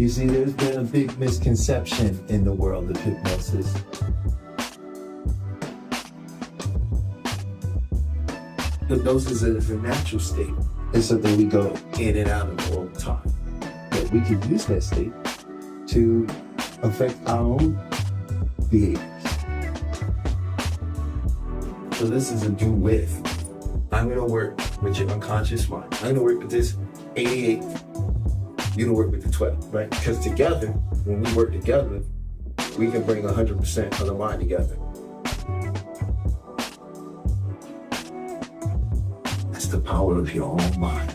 You see, there's been a big misconception in the world of hypnosis. Hypnosis is a natural state. It's something we go in and out of all the time. But we can use that state to affect our own behaviors. So this is a do with. I'm going to work with your unconscious mind. I'm going to work with this 88. You're going to work with the 12, right? Because together, when we work together, we can bring 100% of the mind together. That's the power of your own mind.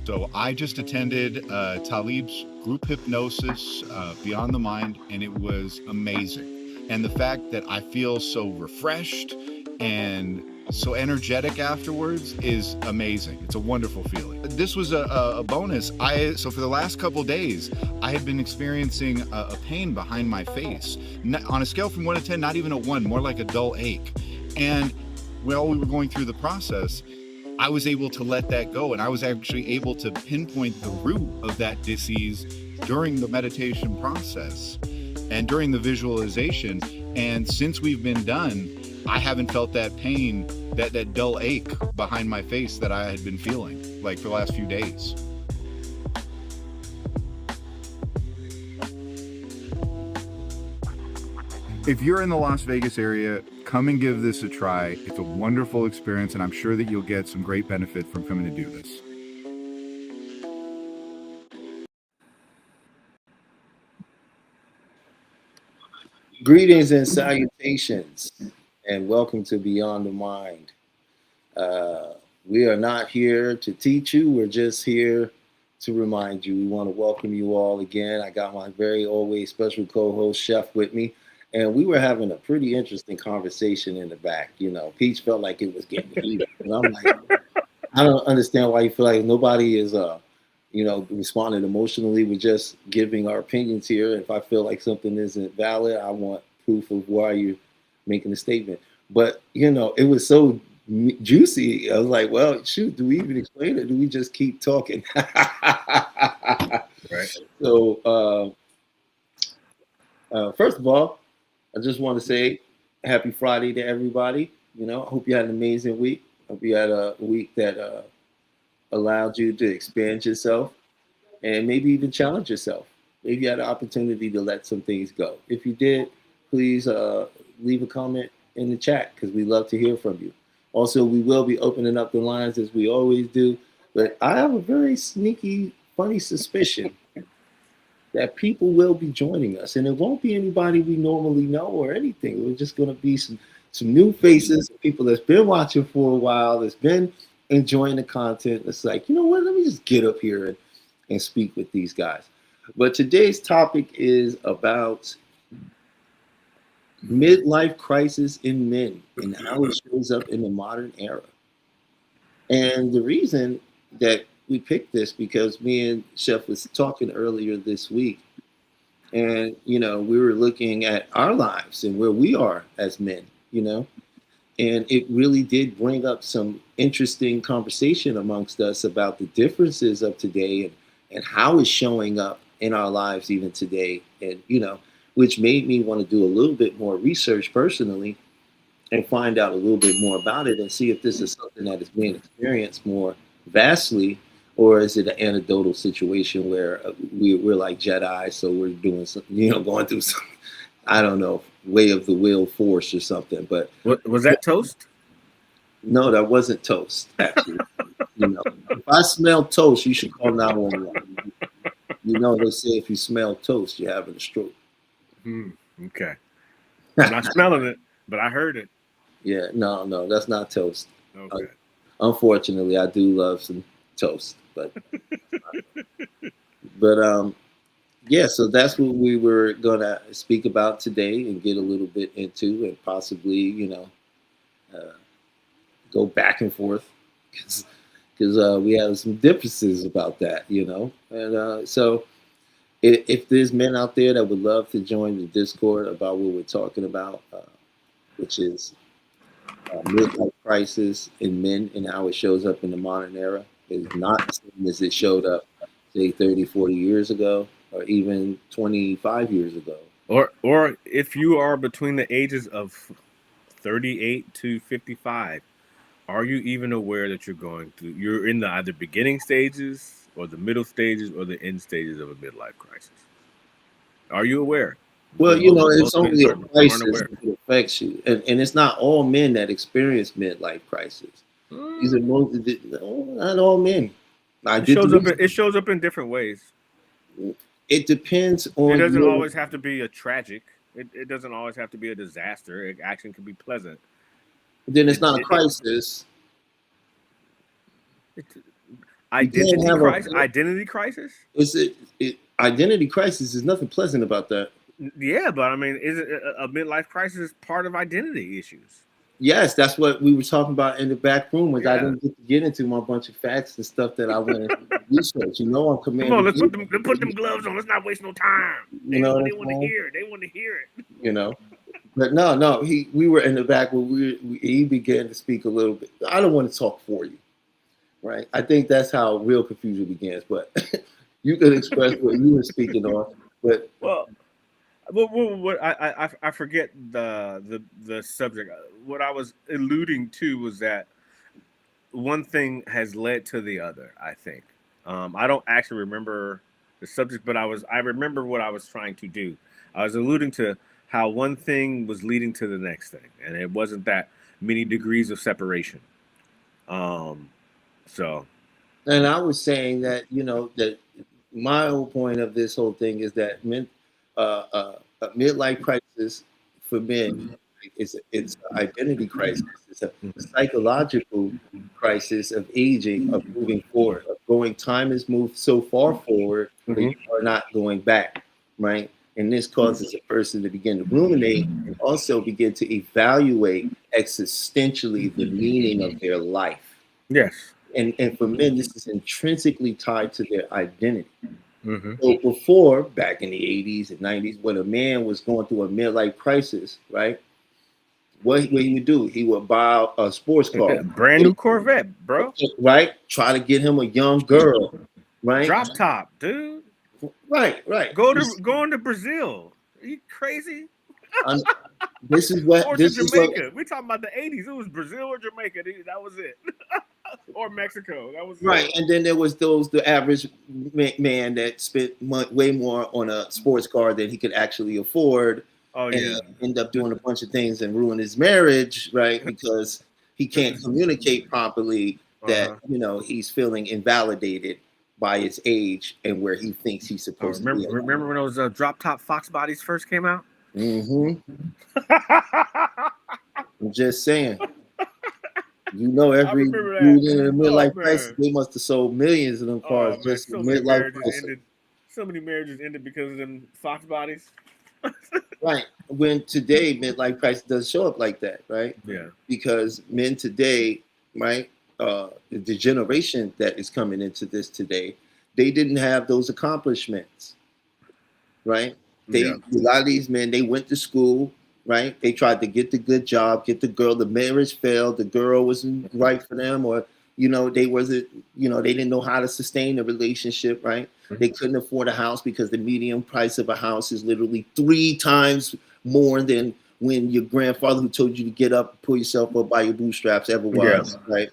So I just attended Talib's group hypnosis, Beyond the Mind, and it was amazing. And the fact that I feel so refreshed and so energetic afterwards is amazing. It's a wonderful feeling. This was a bonus. So for the last couple days, I had been experiencing a pain behind my face. On a scale from 1 to 10, not even a 1, more like a dull ache. And while we were going through the process, I was able to let that go, and I was actually able to pinpoint the root of that disease during the meditation process and during the visualization. And since we've been done, I haven't felt that pain, that dull ache behind my face that I had been feeling like for the last few days. If you're in the Las Vegas area, come and give this a try. It's a wonderful experience, and I'm sure that you'll get some great benefit from coming to do this. Greetings and salutations, and welcome to Beyond the Mind. We are not here to teach you. We're just here to remind you. We want to welcome you all again. I got my very always special co-host, Chef, with me. And we were having a pretty interesting conversation in the back. You know, Peach felt like it was getting heated. And I'm like, I don't understand why you feel like nobody is, responding emotionally. We're just giving our opinions here. If I feel like something isn't valid, I want proof of why you're making a statement. But, it was so juicy. I was like, well, shoot, do we even explain it? Do we just keep talking? Right. So, first of all, I just want to say happy Friday to everybody. I hope you had an amazing week. Hope you had a week that allowed you to expand yourself and maybe even challenge yourself. Maybe you had an opportunity to let some things go. If you did, please leave a comment in the chat because we love to hear from you. Also, we will be opening up the lines as we always do. But I have a very sneaky, funny suspicion that people will be joining us, and it won't be anybody we normally know or anything. We're just going to be some new faces, people that's been watching for a while, that's been enjoying the content. It's like, you know what? Let me just get up here and speak with these guys. But today's topic is about midlife crisis in men and how it shows up in the modern era. And the reason that we picked this because me and Chef was talking earlier this week, and we were looking at our lives and where we are as men, and it really did bring up some interesting conversation amongst us about the differences of today and how it's showing up in our lives even today, and which made me want to do a little bit more research personally and find out a little bit more about it and see if this is something that is being experienced more vastly. Or is it an anecdotal situation where we're like Jedi, so we're doing some, going through some, I don't know, way of the will force or something. But was that toast? No, that wasn't toast. Actually, if I smell toast, you should call 911. They say if you smell toast, you're having a stroke. Okay, I'm not smelling it, but I heard it. Yeah, no, that's not toast. Okay. Unfortunately, I do love some toast, but yeah, so that's what we were gonna speak about today and get a little bit into, and possibly go back and forth because we have some differences about that, and so if there's men out there that would love to join the Discord about what we're talking about, which is midlife crisis in men and how it shows up in the modern era is not the same as it showed up, say, 30, 40 years ago, or even 25 years ago. Or if you are between the ages of 38 to 55, are you even aware that you're in the either beginning stages or the middle stages or the end stages of a midlife crisis? Are you aware? Well, it's only a aren't crisis aware. if it affects you. And it's not all men that experience midlife crisis. These are not all men. It shows up in different ways. It depends on. It doesn't always have to be a tragic. It doesn't always have to be a disaster. It actually can be pleasant. Then it's not a crisis. Identity crisis? Identity crisis is nothing pleasant about that. Yeah, but I mean, is it a midlife crisis part of identity issues? Yes, that's what we were talking about in the back room. I didn't get to get into my bunch of facts and stuff that I went to research. I'm commanding. Come on, let's put them gloves on. Let's not waste no time. They want to hear it. They want to hear it. But no. We were in the back where he began to speak a little bit. I don't want to talk for you, right? I think that's how real confusion begins. But you could express what you were speaking on. But I forget the subject. What I was alluding to was that one thing has led to the other. I think I don't actually remember the subject, but I remember what I was trying to do. I was alluding to how one thing was leading to the next thing, and it wasn't that many degrees of separation. So, and I was saying that that my whole point of this whole thing is that a midlife crisis for men it's an identity crisis. It's a psychological crisis of aging, of moving forward, of going. Time has moved so far forward that you are not going back, right? And this causes a person to begin to ruminate and also begin to evaluate existentially the meaning of their life. Yes. And for men, this is intrinsically tied to their identity. So before, back in the 80s and 90s, when a man was going through a midlife crisis, right? What he would do, he would buy a sports car. Brand new Corvette, bro. Right? Try to get him a young girl, right? Drop top, dude. Right. Going to Brazil. Are you crazy? This is what. Or this Jamaica. Is we talking about the 80s. It was Brazil or Jamaica. That was it. Or Mexico. That was right. it. And then there was the average man that spent way more on a sports car than he could actually afford. Oh yeah. And end up doing a bunch of things and ruin his marriage, right? Because he can't communicate properly that he's feeling invalidated by his age and where he thinks he's supposed to be. Remember when those drop top Fox bodies first came out? I'm just saying. Every dude in a midlife crisis, they must have sold millions of them cars just in midlife crisis. So many marriages ended because of them Fox bodies. Right. When today midlife crisis does show up like that, right? Yeah. Because men today, right, the generation that is coming into this today, they didn't have those accomplishments, right? A lot of these men, they went to school, right? They tried to get the good job, get the girl. The marriage failed. The girl wasn't right for them, or they didn't know how to sustain a relationship, right? They couldn't afford a house because the median price of a house is literally 3 times more than when your grandfather who told you to get up, pull yourself up by your bootstraps ever was, right?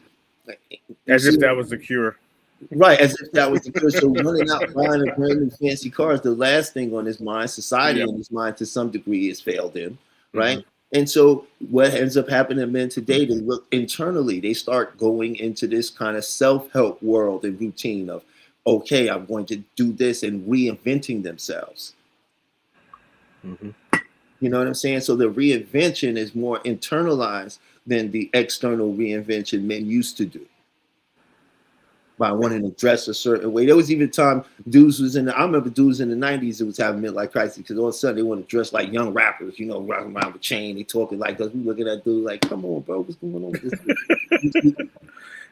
As if that was the cure. Right, as if that was the cure. So running out buying a brand new fancy cars, the last thing on his mind, society on his mind to some degree has failed him, right? And so what ends up happening to men today, they look internally, they start going into this kind of self-help world and routine of, okay, I'm going to do this and reinventing themselves. You know what I'm saying? So the reinvention is more internalized than the external reinvention men used to do. By wanting to dress a certain way. There was even time dudes I remember dudes in the 90s that was having midlife crisis because all of a sudden they want to dress like young rappers, rocking around with chain, they talking like us. We look at that dude like, come on, bro, what's going on with this?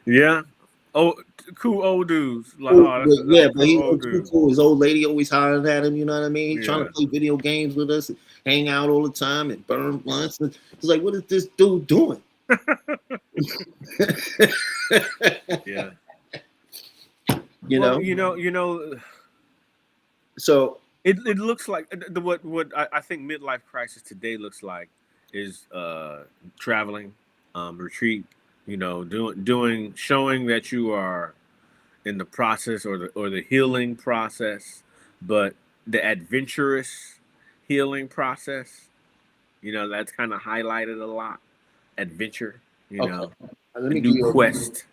Yeah. Oh, cool old dudes. Like, but he was too cool. His old lady always hollering at him, you know what I mean? He's trying to play video games with us and hang out all the time and burn blunts. It's like, what is this dude doing? Yeah. You Well, know, so it looks like what I think midlife crisis today looks like is traveling, retreat. Doing showing that you are in the process or the healing process, but the adventurous healing process. That's kind of highlighted a lot. Adventure. okay, let A me give new you quest.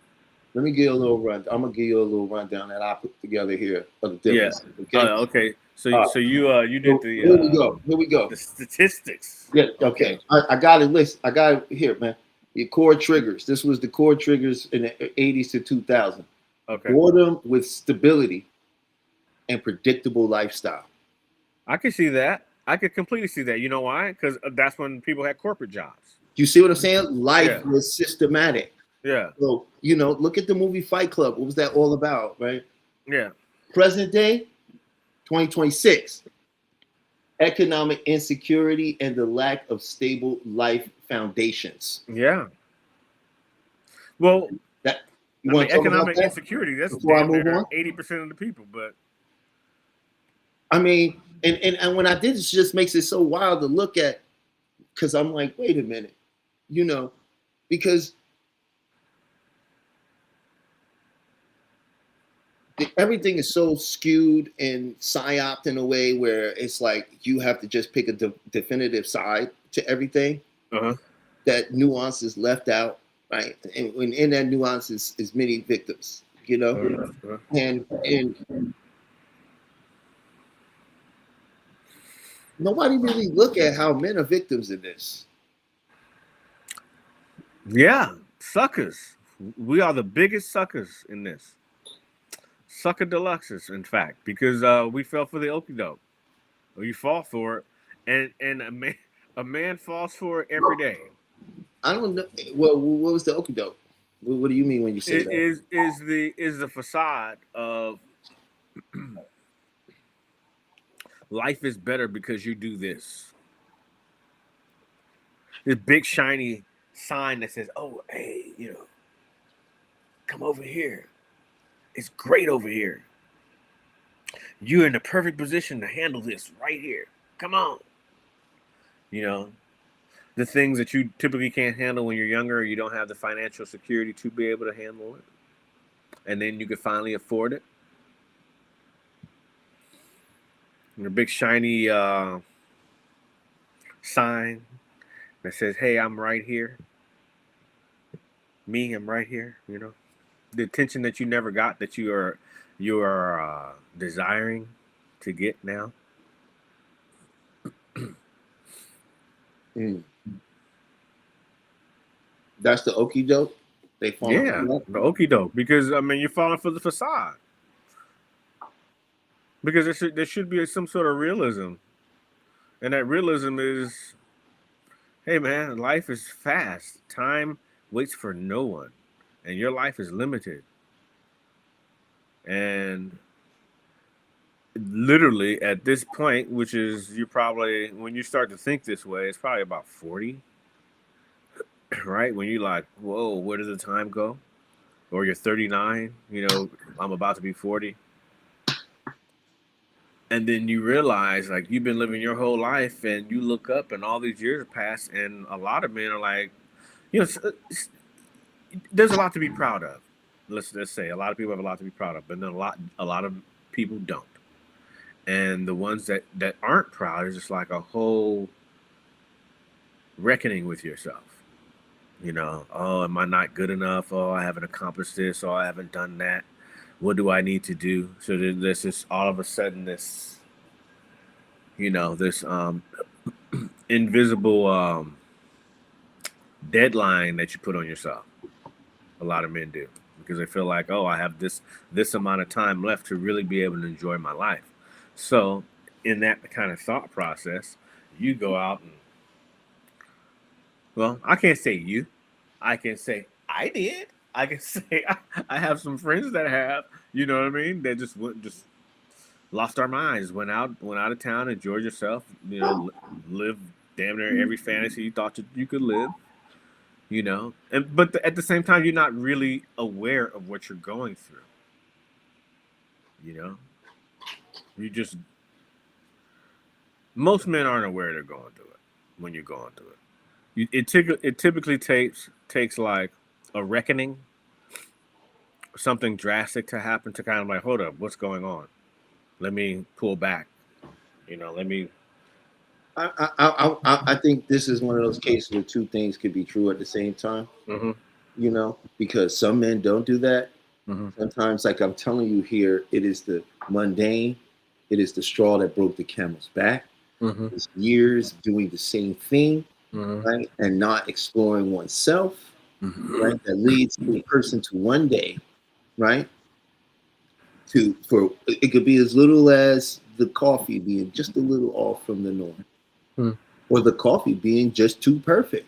let me give you a little run. I'm gonna give you a little rundown that I put together here of the Yeah. differences. Okay. Okay. So All right. so you did So here we go. Here we go. the statistics. Yeah. Okay. Okay. I got it. List. I got it here, man. Your core triggers. This was the core triggers in the '80s to 2000. Okay. Boredom with stability and predictable lifestyle. I can see that. I could completely see that. You know why? Because that's when people had corporate jobs. You see what I'm saying? Life Yeah. was systematic. Yeah. So, look at the movie Fight Club. What was that all about, right? Yeah. Present day, 2026. Economic insecurity and the lack of stable life foundations. Yeah. Well, That you want to talk about economic that insecurity, that's before I damn move near on? 80% of the people, but I mean, and when I did this, just makes it so wild to look at, because I'm like, wait a minute, because everything is so skewed and psyoped in a way where it's like you have to just pick a definitive side to everything. uh-huh. That nuance is left out, right? And in that nuance is many victims, Uh-huh. and nobody really look at how men are victims in this. Yeah, suckers. We are the biggest suckers in this. Sucker deluxes, in fact, because we fell for the okie doke. Or you fall for it, and a man falls for it every day. I don't know. What was the okie doke? What do you mean when you say It that? is the facade of life is better because you do this. This big shiny sign that says, "Oh, hey, come over here. It's great over here. You're in the perfect position to handle this right here. Come on." The things that you typically can't handle when you're younger, or you don't have the financial security to be able to handle it, and then you can finally afford it. And a big shiny sign that says, "Hey, I'm right here. Me, I'm right here." The attention that you never got, that you are desiring to get now. Mm. That's the okie doke. They fall. Yeah, the okie doke. Because you're falling for the facade. Because there should be some sort of realism, and that realism is, hey man, life is fast. Time waits for no one, and your life is limited. And literally at this point, which is you probably when you start to think this way, it's probably about 40, right? When you're like, whoa, where did the time go? Or you're 39, I'm about to be 40. And then you realize, like, you've been living your whole life, and you look up, and all these years have passed, and a lot of men are like, there's a lot to be proud of. Let's say a lot of people have a lot to be proud of, but then a lot of people don't. And the ones that aren't proud is just like a whole reckoning with yourself. Oh, am I not good enough? Oh, I haven't accomplished this. Oh, I haven't done that. What do I need to do? So there's this all of a sudden this, this invisible deadline that you put on yourself. A lot of men do, because they feel like, oh, I have this amount of time left to really be able to enjoy my life. So in that kind of thought process, you go out and, well, I can't say you. I can say I did. I can say I have some friends that have, you know what I mean? They just lost our minds, went out of town, enjoyed yourself, live damn near every fantasy you thought you could live, you know, but at the same time, you're not really aware of what you're going through. You know, you just most men aren't aware they're going through it when you're going through it. It typically takes like a reckoning, something drastic to happen to kind of like, hold up, what's going on? Let me pull back. You know, let me. I think this is one of those cases where two things could be true at the same time. Mm-hmm. You know, because some men don't do that. Mm-hmm. Sometimes, like I'm telling you here, it is the mundane. It is the straw that broke the camel's back. Mm-hmm. It's years doing the same thing, Mm-hmm. right, and not exploring oneself, Mm-hmm. right. That leads the person to one day, right, for it could be as little as the coffee being just a little off from the norm, or the coffee being just too perfect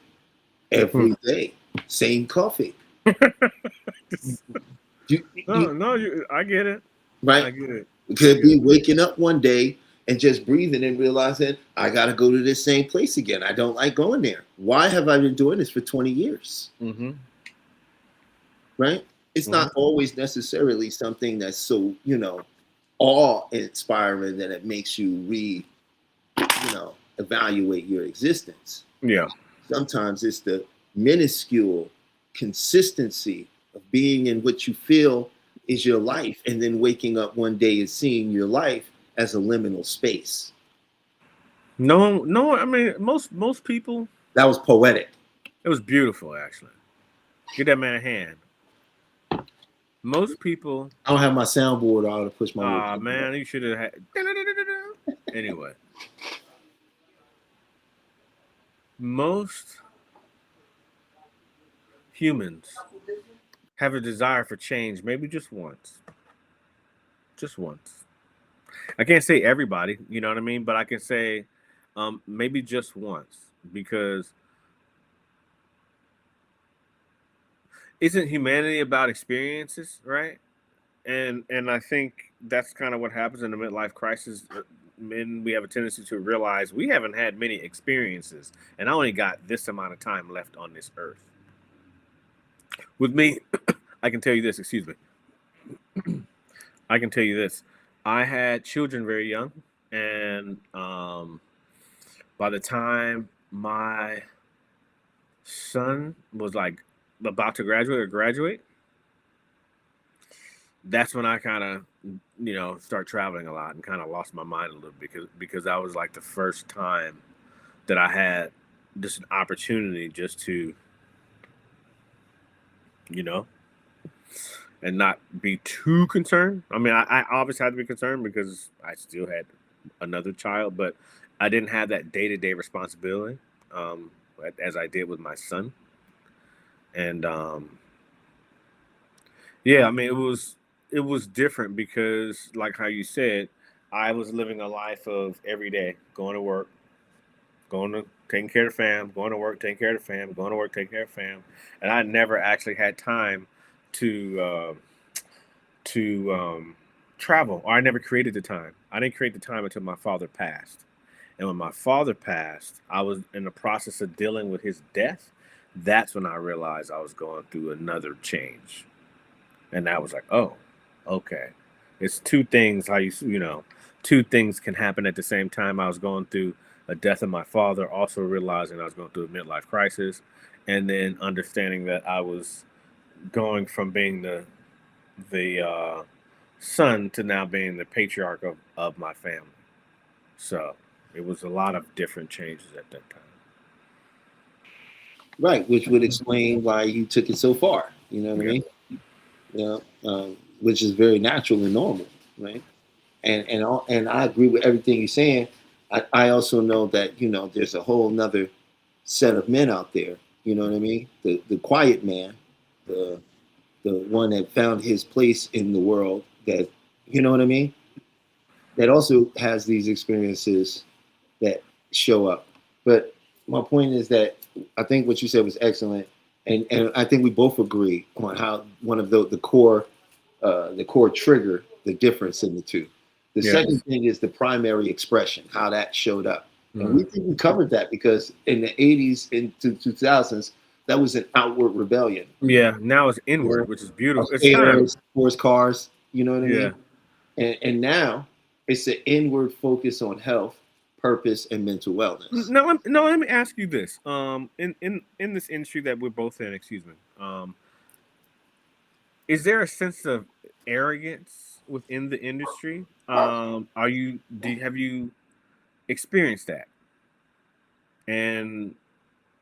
every day, same coffee. I get it. Right? I get it. It could be waking up one day and just breathing and realizing I got to go to this same place again. I don't like going there. Why have I been doing this for 20 years? Mm-hmm. Right? It's not always necessarily something that's so, awe-inspiring that it makes you evaluate your existence. Yeah. Sometimes it's the minuscule consistency of being in what you feel is your life, and then waking up one day and seeing your life as a liminal space. No. I mean, most people. That was poetic. It was beautiful, actually. Give that man a hand. Most people. I don't have my soundboard. I ought to push my. Man, you should have had. Anyway, most humans have a desire for change, maybe just once. Just once. I can't say everybody, you know what I mean? But I can say maybe just once, because isn't humanity about experiences, right? And I think that's kind of what happens in the midlife crisis. Men, we have a tendency to realize we haven't had many experiences, and I only got this amount of time left on this earth. With me, I can tell you this, excuse me. I can tell you this. I had children very young, and by the time my son was like about to graduate, that's when I kind of, start traveling a lot and kind of lost my mind a little bit because that was like the first time that I had just an opportunity just to, and not be too concerned. I mean, I obviously had to be concerned because I still had another child, but I didn't have that day-to-day responsibility as I did with my son. And yeah, I mean, it was different because, like how you said, I was living a life of every day going to work, taking care of the fam, going to work, taking care of the fam, going to work, taking care of the fam, and I never actually had time to travel, or I never created the time. I didn't create the time until my father passed. And when my father passed, I was in the process of dealing with his death. That's when I realized I was going through another change. And I was like, oh, okay. It's two things, two things can happen at the same time. I was going through a death of my father, also realizing I was going through a midlife crisis, and then understanding that I was going from being the son to now being the patriarch of my family. So it was a lot of different changes at that time. Right, which would explain why you took it so far. You know what I mean? Which is very natural and normal, right? And I agree with everything you're saying. I also know that there's a whole nother set of men out there. You know what I mean? The quiet man, the one that found his place in the world. That what I mean? That also has these experiences that show up. But my point is that I think what you said was excellent, and I think we both agree on how one of the core trigger, the difference in the two. The second thing is the primary expression, how that showed up. And we think we covered that because in the 80s into 2000s, That was an outward rebellion. Yeah, now it's You know, inward, which is beautiful. It's kind of affairs, sports cars. You know what I yeah. mean? And now it's an inward focus on health, purpose, and mental wellness. No, let me ask you this. In this industry that we're both in, excuse me. Is there a sense of arrogance within the industry? Have you experienced that? And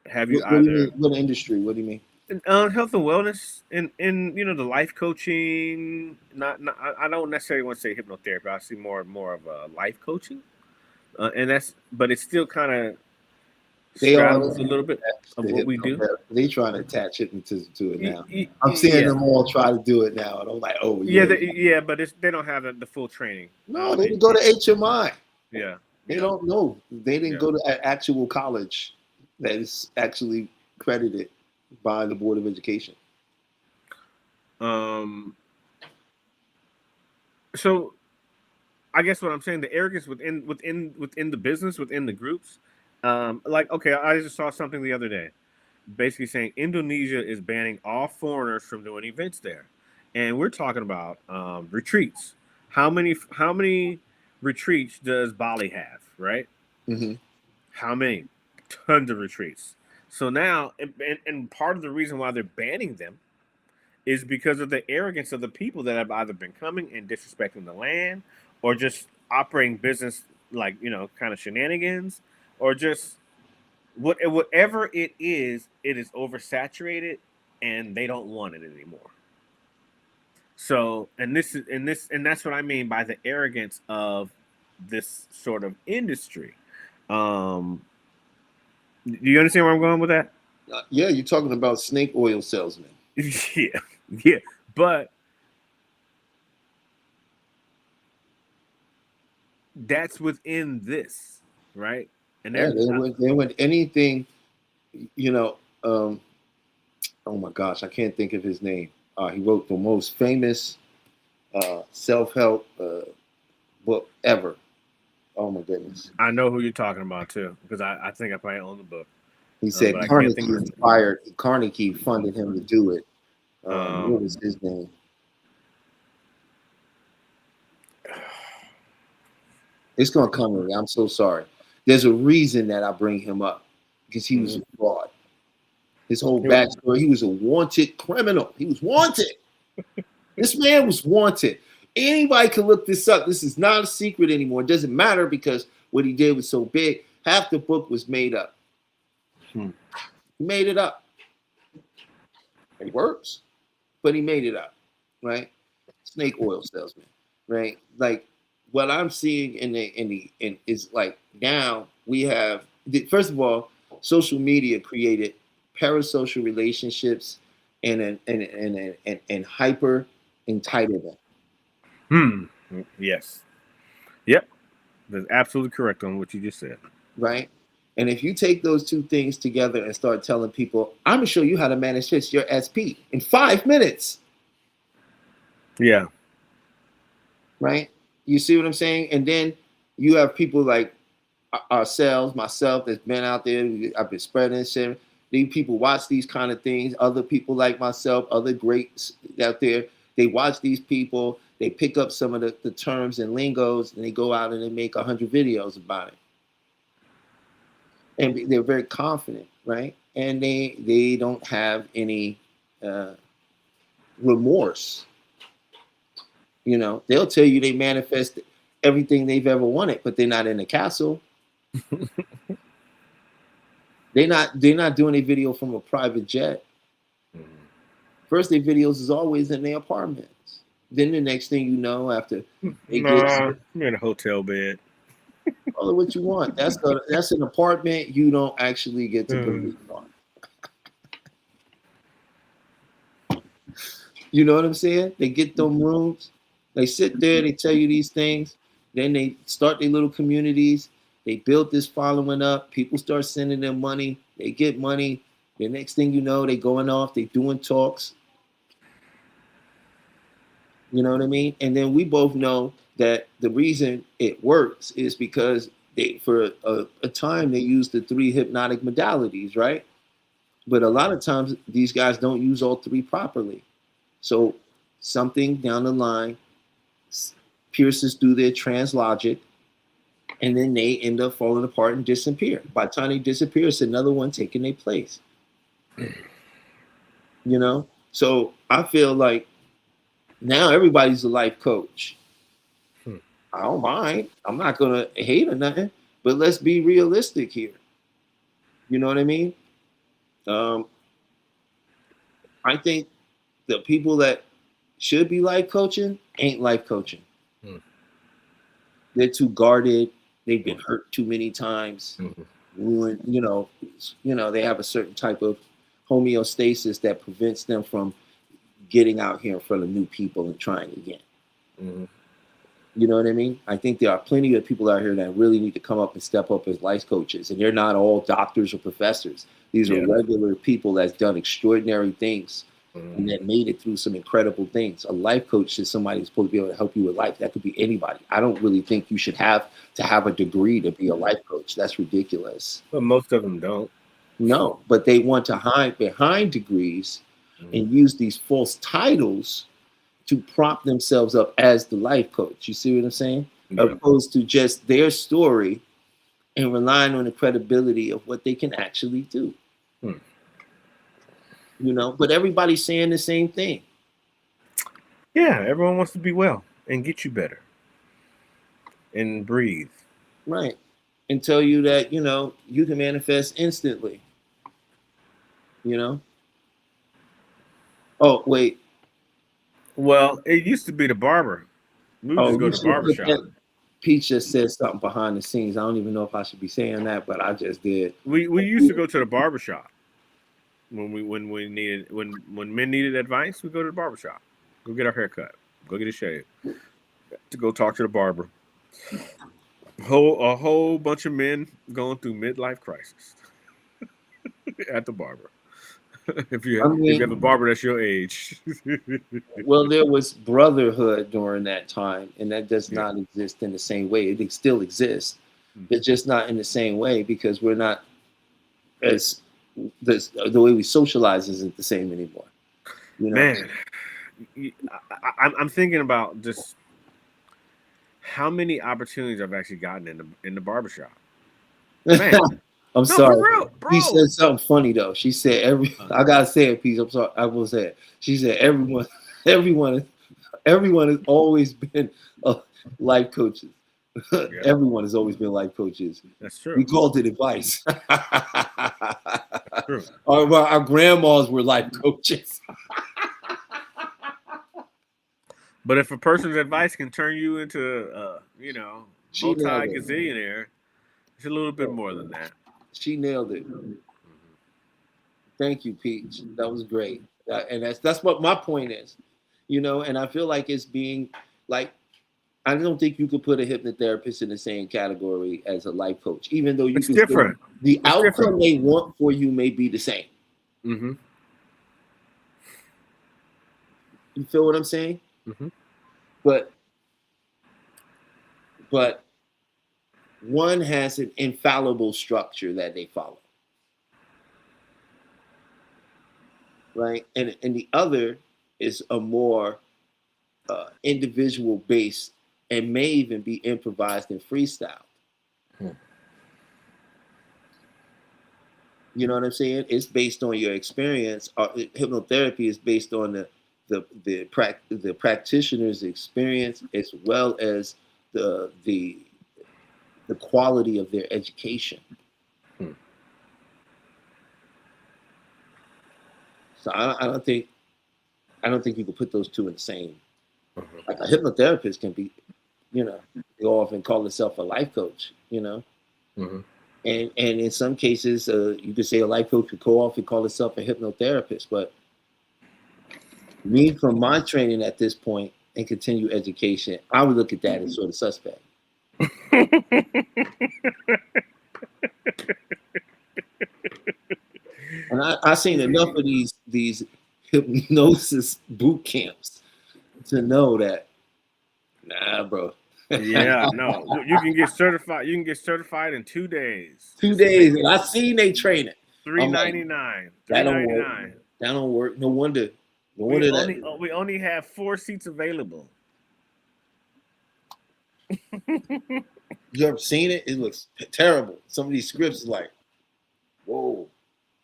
have you What do you either mean? What industry? What do you mean? health and wellness and the life coaching? Not I don't necessarily want to say hypnotherapy. I see more of a life coaching, and but it's still kind of They all straddles a little bit of what we do. They trying to attach hypnotism to it now. I'm seeing Yeah. them all try to do it now, and I'm like, oh Yeah, yeah. but they don't have the full training. No, they didn't go to HMI. Yeah, They don't know. They didn't Yeah. go to actual college that is actually credited by the Board of Education. So I guess what I'm saying, the arrogance within the business, within the groups. Like, okay, I just saw something the other day, basically saying Indonesia is banning all foreigners from doing events there, and we're talking about retreats. How many retreats does Bali have? Right? Mm-hmm. How many? Tons of retreats. So now, and part of the reason why they're banning them is because of the arrogance of the people that have either been coming and disrespecting the land, or just operating business like kind of shenanigans, or just whatever it is oversaturated, and they don't want it anymore. So, and that's what I mean by the arrogance of this sort of industry. Do you understand where I'm going with that? Yeah, you're talking about snake oil salesmen. Yeah, but that's within this, right? And Yeah, they went anything, oh my gosh, I can't think of his name. He wrote the most famous self-help book ever. Oh my goodness. I know who you're talking about too, because I think I probably own the book. He said Carnegie funded him to do it. What was his name? It's gonna come to me. I'm so sorry. There's a reason that I bring him up, because he was a fraud. His whole backstory, he was a wanted criminal. He was wanted. This man was wanted. Anybody can look this up. This is not a secret anymore. It doesn't matter, because what he did was so big. Half the book was made up. He made it up. It works, but he made it up, right? Snake oil salesman, right? Like what I'm seeing in is like now we have, first of all, social media created parasocial relationships and hyper entitlement. Yes. Yep. That's absolutely correct on what you just said. Right? And if you take those two things together and start telling people, I'm gonna show you how to manage your SP in 5 minutes. Yeah. Right? You see what I'm saying? And then you have people like myself, that's been out there. I've been spreading shit. These people watch these kind of things. Other people like myself, other greats out there, they watch these people. They pick up some of the terms and lingos, and they go out and they make 100 videos about it. And they're very confident, right? And they don't have any remorse. They'll tell you they manifest everything they've ever wanted, but they're not in the castle. They're not doing a video from a private jet. First, their videos is always in their apartments. Then the next thing you know, after they you're in a hotel bed. Call it what you want. That's an apartment you don't actually get to believe on. You know what I'm saying? They get them rooms. They sit there. They tell you these things. Then they start their little communities. They build this following up. People start sending them money. They get money. The next thing you know, they going off. They doing talks. You know what I mean? And then we both know that the reason it works is because for a time they used the 3 hypnotic modalities, right? But a lot of times these guys don't use all three properly. So something down the line pierces through their trans logic, and then they end up falling apart and disappear. By the time they disappear, it's another one taking their place. You know? So I feel like now everybody's a life coach. I don't mind. I'm not gonna hate or nothing, but let's be realistic here. You know what I mean? I think the people that should be life coaching ain't life coaching. They're too guarded. They've been hurt too many times. Ruined, you know, they have a certain type of homeostasis that prevents them from getting out here in front of new people and trying again. You know what I mean? I think there are plenty of people out here that really need to come up and step up as life coaches, and they're not all doctors or professors. These are regular people that's done extraordinary things and that made it through some incredible things. A life coach is somebody who's supposed to be able to help you with life. That could be anybody. I don't really think you should have to have a degree to be a life coach. That's ridiculous. But most of them don't. No, but they want to hide behind degrees and use these false titles to prop themselves up as the life coach. You see what I'm saying? Opposed to just their story and relying on the credibility of what they can actually do. You know, but everybody's saying the same thing. Yeah, everyone wants to be well and get you better and breathe. Right. And tell you that, you know, you can manifest instantly. You know? Oh, wait. Well, it used to be the barber. We would just go to the barber shop. Peach just said something behind the scenes. I don't even know if I should be saying that, but I just did. We used to go to the barber shop when men needed advice. We go to the barber shop, go get our hair cut, go get a shave, to go talk to the barber. A whole bunch of men going through midlife crisis at the barber. If you have a barber that's your age. Well, there was brotherhood during that time, and that does not exist in the same way. It still exists, but just not in the same way, because we're not as the way we socialize isn't the same anymore. You know? Man, I'm thinking about just how many opportunities I've actually gotten in the barbershop. Man. I'm sorry. Bro. She said something funny though. She said I gotta say it, Peace. I'm sorry. I will say it. She said everyone has always been life coaches. Everyone has always been life coaches. That's true. We called it advice. True. Our grandmas were life coaches. But if a person's advice can turn you into multi-gazillionaire, it's a little bit more than that. She nailed it. Thank you, Peach. That was great. And that's what my point is, you know. And I feel like it's being like, I don't think you could put a hypnotherapist in the same category as a life coach, even though it's different. The outcome they want for you may be the same. You feel what I'm saying? But one has an infallible structure that they follow, right? And the other is a more individual based and may even be improvised and freestyle. You know what I'm saying? It's based on your experience. Hypnotherapy is based on the practitioner's experience, as well as the quality of their education. So I don't think you can put those two in the same. Like a hypnotherapist can be, go off and call herself a life coach, And in some cases, you could say a life coach could go off and call herself a hypnotherapist. But me, from my training at this point and continue education, I would look at that as sort of suspect. And I've seen enough of these hypnosis boot camps to know that, nah, bro. Yeah, no. You can get certified. You can get certified in 2 days. 2 days, and I seen they training. I'm like, $3.99. that don't work. $3.99. That don't work. No wonder. No wonder that. We only have 4 seats available. You ever seen it? It looks terrible. Some of these scripts is like, whoa,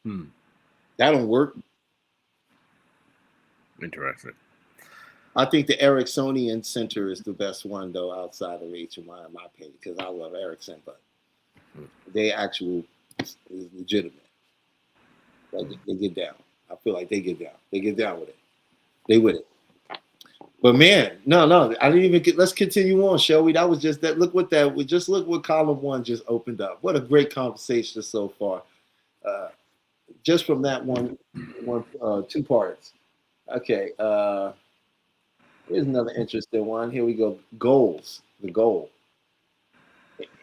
that don't work. Interesting. I think the Ericksonian Center is the best one though, outside of HMI, in my opinion, because I love Ericsson, but they actual is legitimate. Like they get down. I feel like they get down. They get down with it. They with it. But man, no, I didn't even get. Let's continue on, shall we? That was just that. Look what that. Just look what column 1 just opened up. What a great conversation so far. Just from that one, 2 parts. Okay. Here's another interesting one. Here we go. Goals. The goal.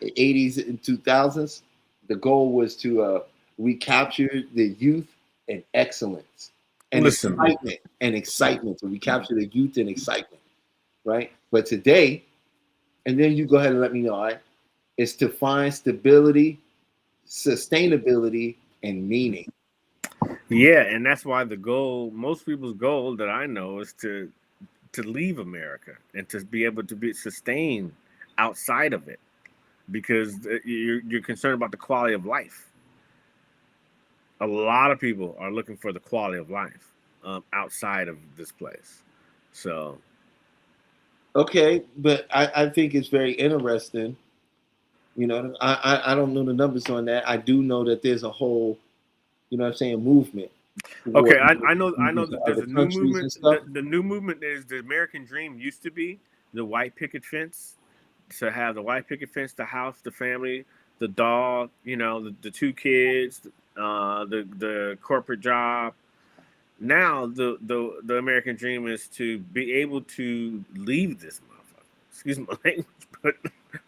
80s and 2000s. The goal was to recapture the youth and excellence. And excitement to recapture the youth and excitement, right? But today, and then you go ahead and let me know, all right? It's to find stability, sustainability, and meaning. Yeah, and that's why the goal, most people's goal that I know, is to leave America and to be able to be sustained outside of it, because you're concerned about the quality of life. A lot of people are looking for the quality of life outside of this place. So, okay, but I think it's very interesting. You know, I don't know the numbers on that. I do know that there's a whole, you know what I'm saying, movement. Okay, I know that there's a new movement. The new movement is the American dream used to be the white picket fence, to have the white picket fence, the house, the family, the dog, you know, the 2 kids, the corporate job. Now the American dream is to be able to leave this motherfucker. Excuse my language, but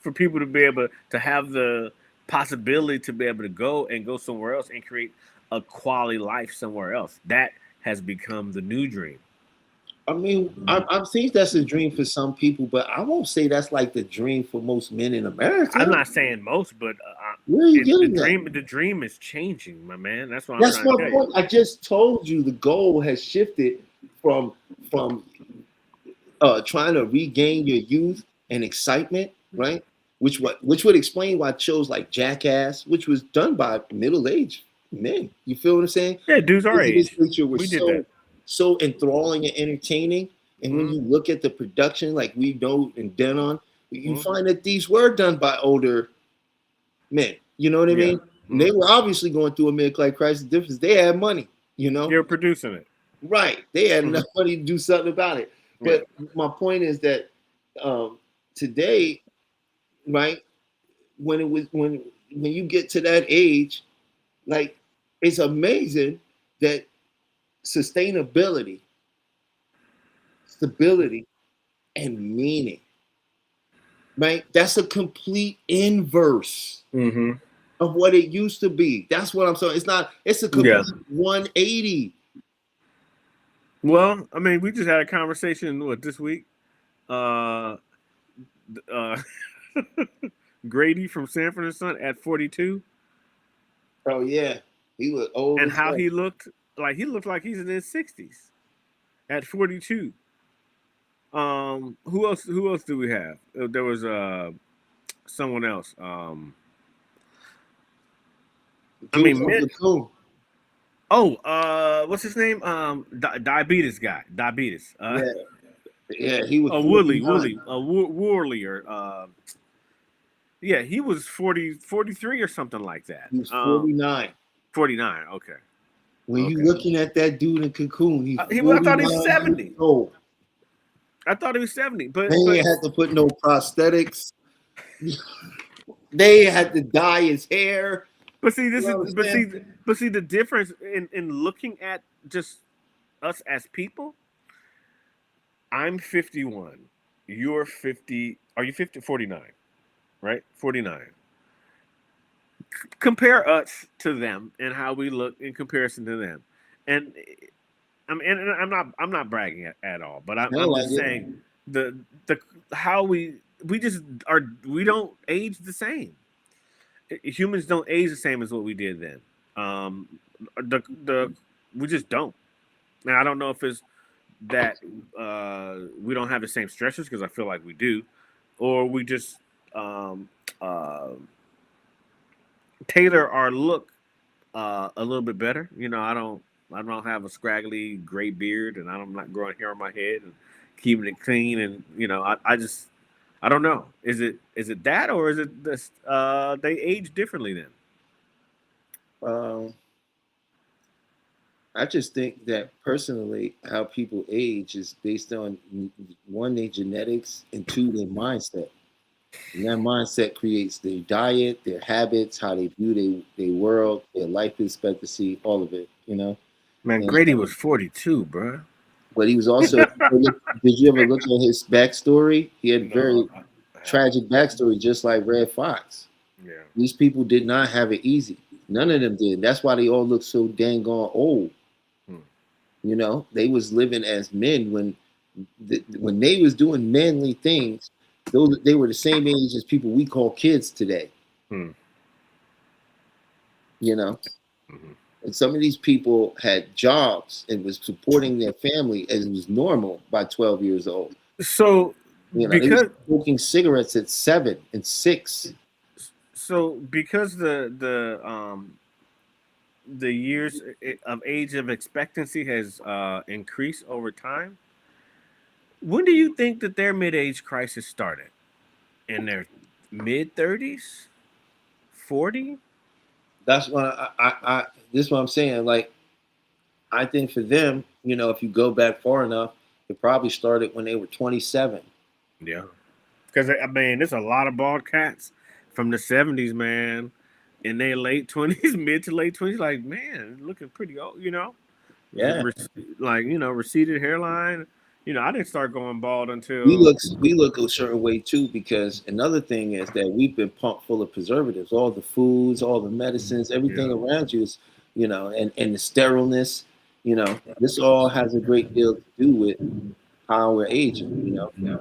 for people to be able to have the possibility to be able to go somewhere else and create a quality life somewhere else. That has become the new dream. I mean, I think that's a dream for some people, but I won't say that's like the dream for most men in America. I'm not saying most, but the dream is changing, my man. That's what I'm trying to tell you. I just told you the goal has shifted from trying to regain your youth and excitement, right? Which would explain why shows like Jackass, which was done by middle-aged men. You feel what I'm saying? Yeah, dudes our age. We did that. So enthralling and entertaining, and when you look at the production, like we know in Denon, you find that these were done by older men. You know what I mean? And they were obviously going through a midlife crisis. The difference, they had money. You know, they were producing it, right? They had enough money to do something about it. But my point is that today, right, when you get to that age, like it's amazing that sustainability, stability, and meaning, right? That's a complete inverse of what it used to be. That's what I'm saying. It's a complete 180. Well, I mean, we just had a conversation this week. Grady from Sanford and Son at 42. Oh yeah, he was old. And how he looked like he's in his 60s at 42. Who else do we have? There was someone else. What's his name? Diabetes guy. Diabetes. Yeah, he was. Worley, or yeah, he was 43 or something like that. He was 49. 49. Okay. When you're looking at that dude in Cocoon, I thought he was 70. I thought he was 70, but they had to put no prosthetics. They had to dye his hair. But see, the difference in looking at just us as people. I'm 51. You're 50. Are you 50? 49, right? 49. Compare us to them and how we look in comparison to them, and I'm not bragging at all, but I'm just saying the how we don't age the same. Humans don't age the same as what we did then. Um, the we just don't. And I don't know if it's that we don't have the same stressors because I feel like we do, or we just um, uh, tailor our look a little bit better. I don't have a scraggly gray beard, and I'm not growing hair on my head and keeping it clean. And I just I don't know. Is it that, or is it this? They age differently then. Um, I just think that personally, how people age is based on one, their genetics, and two, their mindset. And that mindset creates their diet, their habits, how they view their world, their life expectancy, all of it. Man, And Grady was 42, bro. but he was also, did you ever look at his backstory? He had No, very tragic backstory, just like Red Fox. yeah. These people did not have it easy. None of them did. That's why they all look so dang on old. Hmm. They was living as men when they was doing manly things. They were the same age as people we call kids today. Hmm. You know, Mhm. and some of these people had jobs and was supporting their family as it was normal by 12 years old. So They was because smoking cigarettes at 7 and 6. because the years of age of expectancy has increased over time, when do you think that their mid-age crisis started? In their mid 30s, 40? That's what I this is what I'm saying. Like, I think for them, if you go back far enough, it probably started when they were 27. Yeah. Because I mean, there's a lot of bald cats from the 70s, man, in their late 20s, mid to late 20s. Like, man, looking pretty old. Yeah. Like, receded hairline. I didn't start going bald we until. look we look a certain way too, because another thing is that we've been pumped full of preservatives, all the foods, all the medicines, everything Yeah. around you is, and the sterileness. This all has a great deal to do with how we're aging.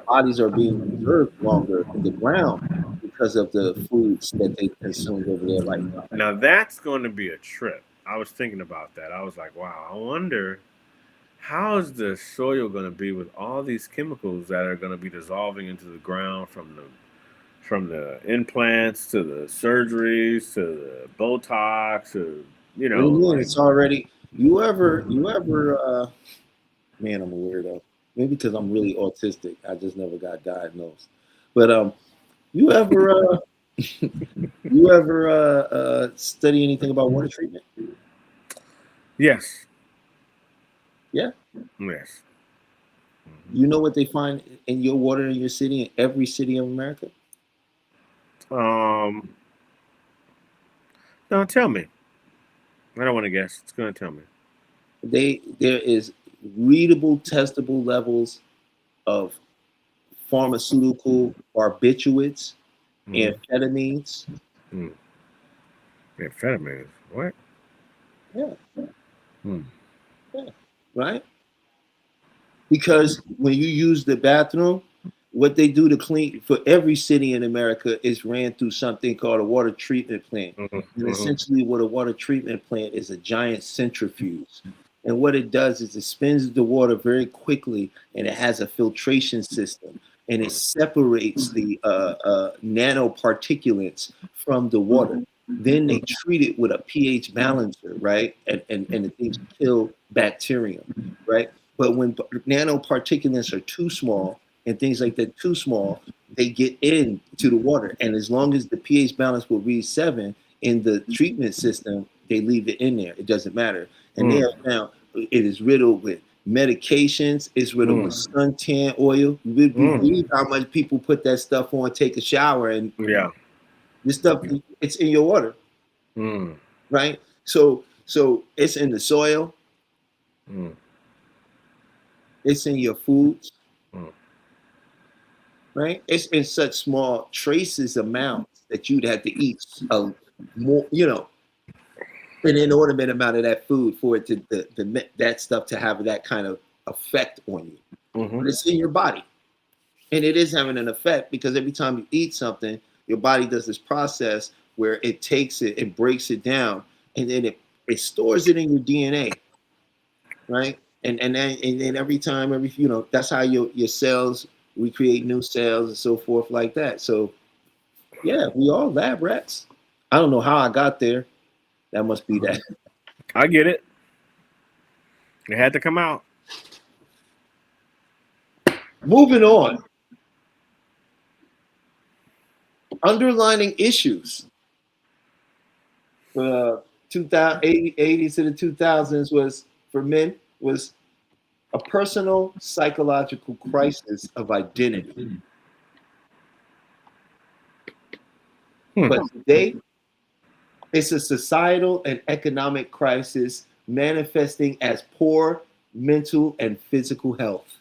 Bodies are being preserved longer in the ground because of the foods that they consumed over their lifetime. Now, that's going to be a trip. I was thinking about that. I was like, wow, I wonder how is the soil going to be with all these chemicals that are going to be dissolving into the ground from the implants to the surgeries to the Botox to What do you mean? like. It's already. You ever, man, I'm a weirdo. Maybe because I'm really autistic. I just never got diagnosed. But you ever study anything about water treatment? Yes. Yeah. Yes. You know what they find in your water in your city, in every city of America? Um. No, tell me. I don't want to guess. It's going to tell me. There is readable, testable levels of pharmaceutical barbiturates, Mm. amphetamines. Mm. Amphetamines. What? Yeah. Hmm. Right? Because when you use the bathroom, what they do to clean for every city in America is ran through something called a water treatment plant. And essentially, what a water treatment plant is a giant centrifuge. And what it does is it spins the water very quickly, and it has a filtration system, and it separates the nanoparticulates from the water. Then they treat it with a pH balancer, right? And the things kill bacterium, right? But when nanoparticulates are too small and things like that too small, they get into the water. And as long as the pH balance will read 7 in the treatment system, they leave it in there. It doesn't matter. And they have found it is riddled with medications. It's riddled with suntan oil. You believe how much people put that stuff on, take a shower, and Yeah. this stuff, it's in your water, Mm. right? So it's in the soil. Mm. It's in your foods, Mm. right? It's in such small traces amounts that you'd have to eat more, an inordinate amount of that food for it to that stuff to have that kind of effect on you. But it's in your body, and it is having an effect because every time you eat something, your body does this process where it takes it and breaks it down, and then it stores it in your DNA, right? And then every time, that's how your cells recreate new cells and so forth like that. So yeah, we all lab rats. I don't know how I got there. That must be that. I get it. It had to come out. Moving on. Underlining issues. 80s to the 2000s was, for men, was a personal psychological crisis of identity. But today, it's a societal and economic crisis manifesting as poor mental and physical health.